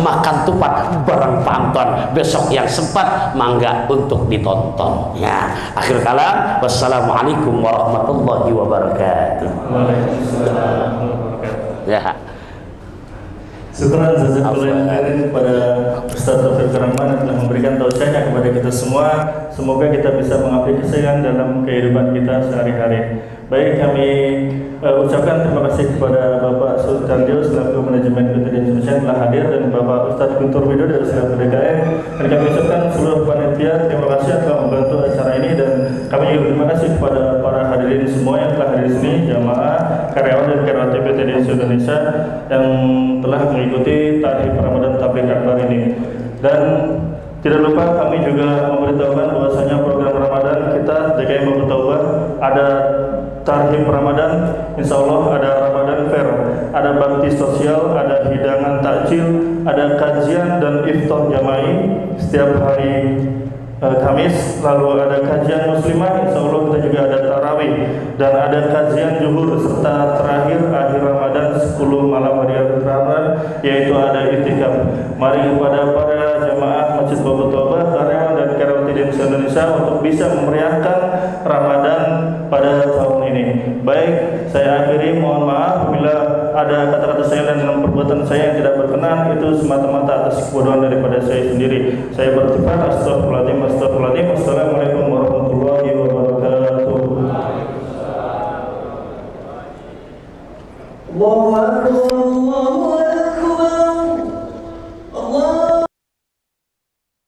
Makan tupat bareng Panton. Besok yang sempat mangga untuk ditonton ya. Akhir kalam, wassalamualaikum warahmatullahi wabarakatuh. Waalaikumsalam warahmatullahi wabarakatuh. Ya. Syukuran jazakallahu khairan kepada Ustaz Taufik Rahman yang telah memberikan tausiahnya kepada kita semua. Semoga kita bisa mengaplikasikan dalam kehidupan kita sehari-hari. Baik, kami ucapkan terima kasih kepada Bapak Sultandio selaku manajemen Guntur Indonesia yang telah hadir, dan Bapak Ustadz Guntur Widodo dari selaku DKM. Dan kami ucapkan seluruh panitia terima kasih telah membantu acara ini, dan kami juga terima kasih kepada para hadirin semua yang telah hadir di sini, jamaah, karyawan dan karyawan PT Indonesia yang telah mengikuti Tarhib Ramadan Tabligh Akbar ini. Dan tidak lupa kami juga memberitahukan bahwasanya program Ramadan kita DKM Babu Taubah ada Tarhib Ramadan, insya Allah ada Ramadan Fair, ada bakti sosial, ada hidangan takjil, ada kajian dan iftar jama'i setiap hari Kamis, lalu ada kajian muslimah, insya Allah kita juga ada tarawih, dan ada kajian zuhur, serta terakhir akhir Ramadan 10 malam hari Ramadan, yaitu ada itikaf. Mari kepada para jamaah Masjid Babu Taubah, karyawan dan karyawan Indonesia untuk bisa memeriahkan Ramadan pada tahun ini. Baik, saya akhiri, mohon maaf bila ada kata-kata saya dan perbuatan saya yang tidak berkenan, itu semata-mata atas kebodohan daripada saya sendiri. Saya bertobat, astagfirullahaladzim, astagfirullahaladzim. Assalamualaikum warahmatullahi wabarakatuh. Allahu Akbar, Allahu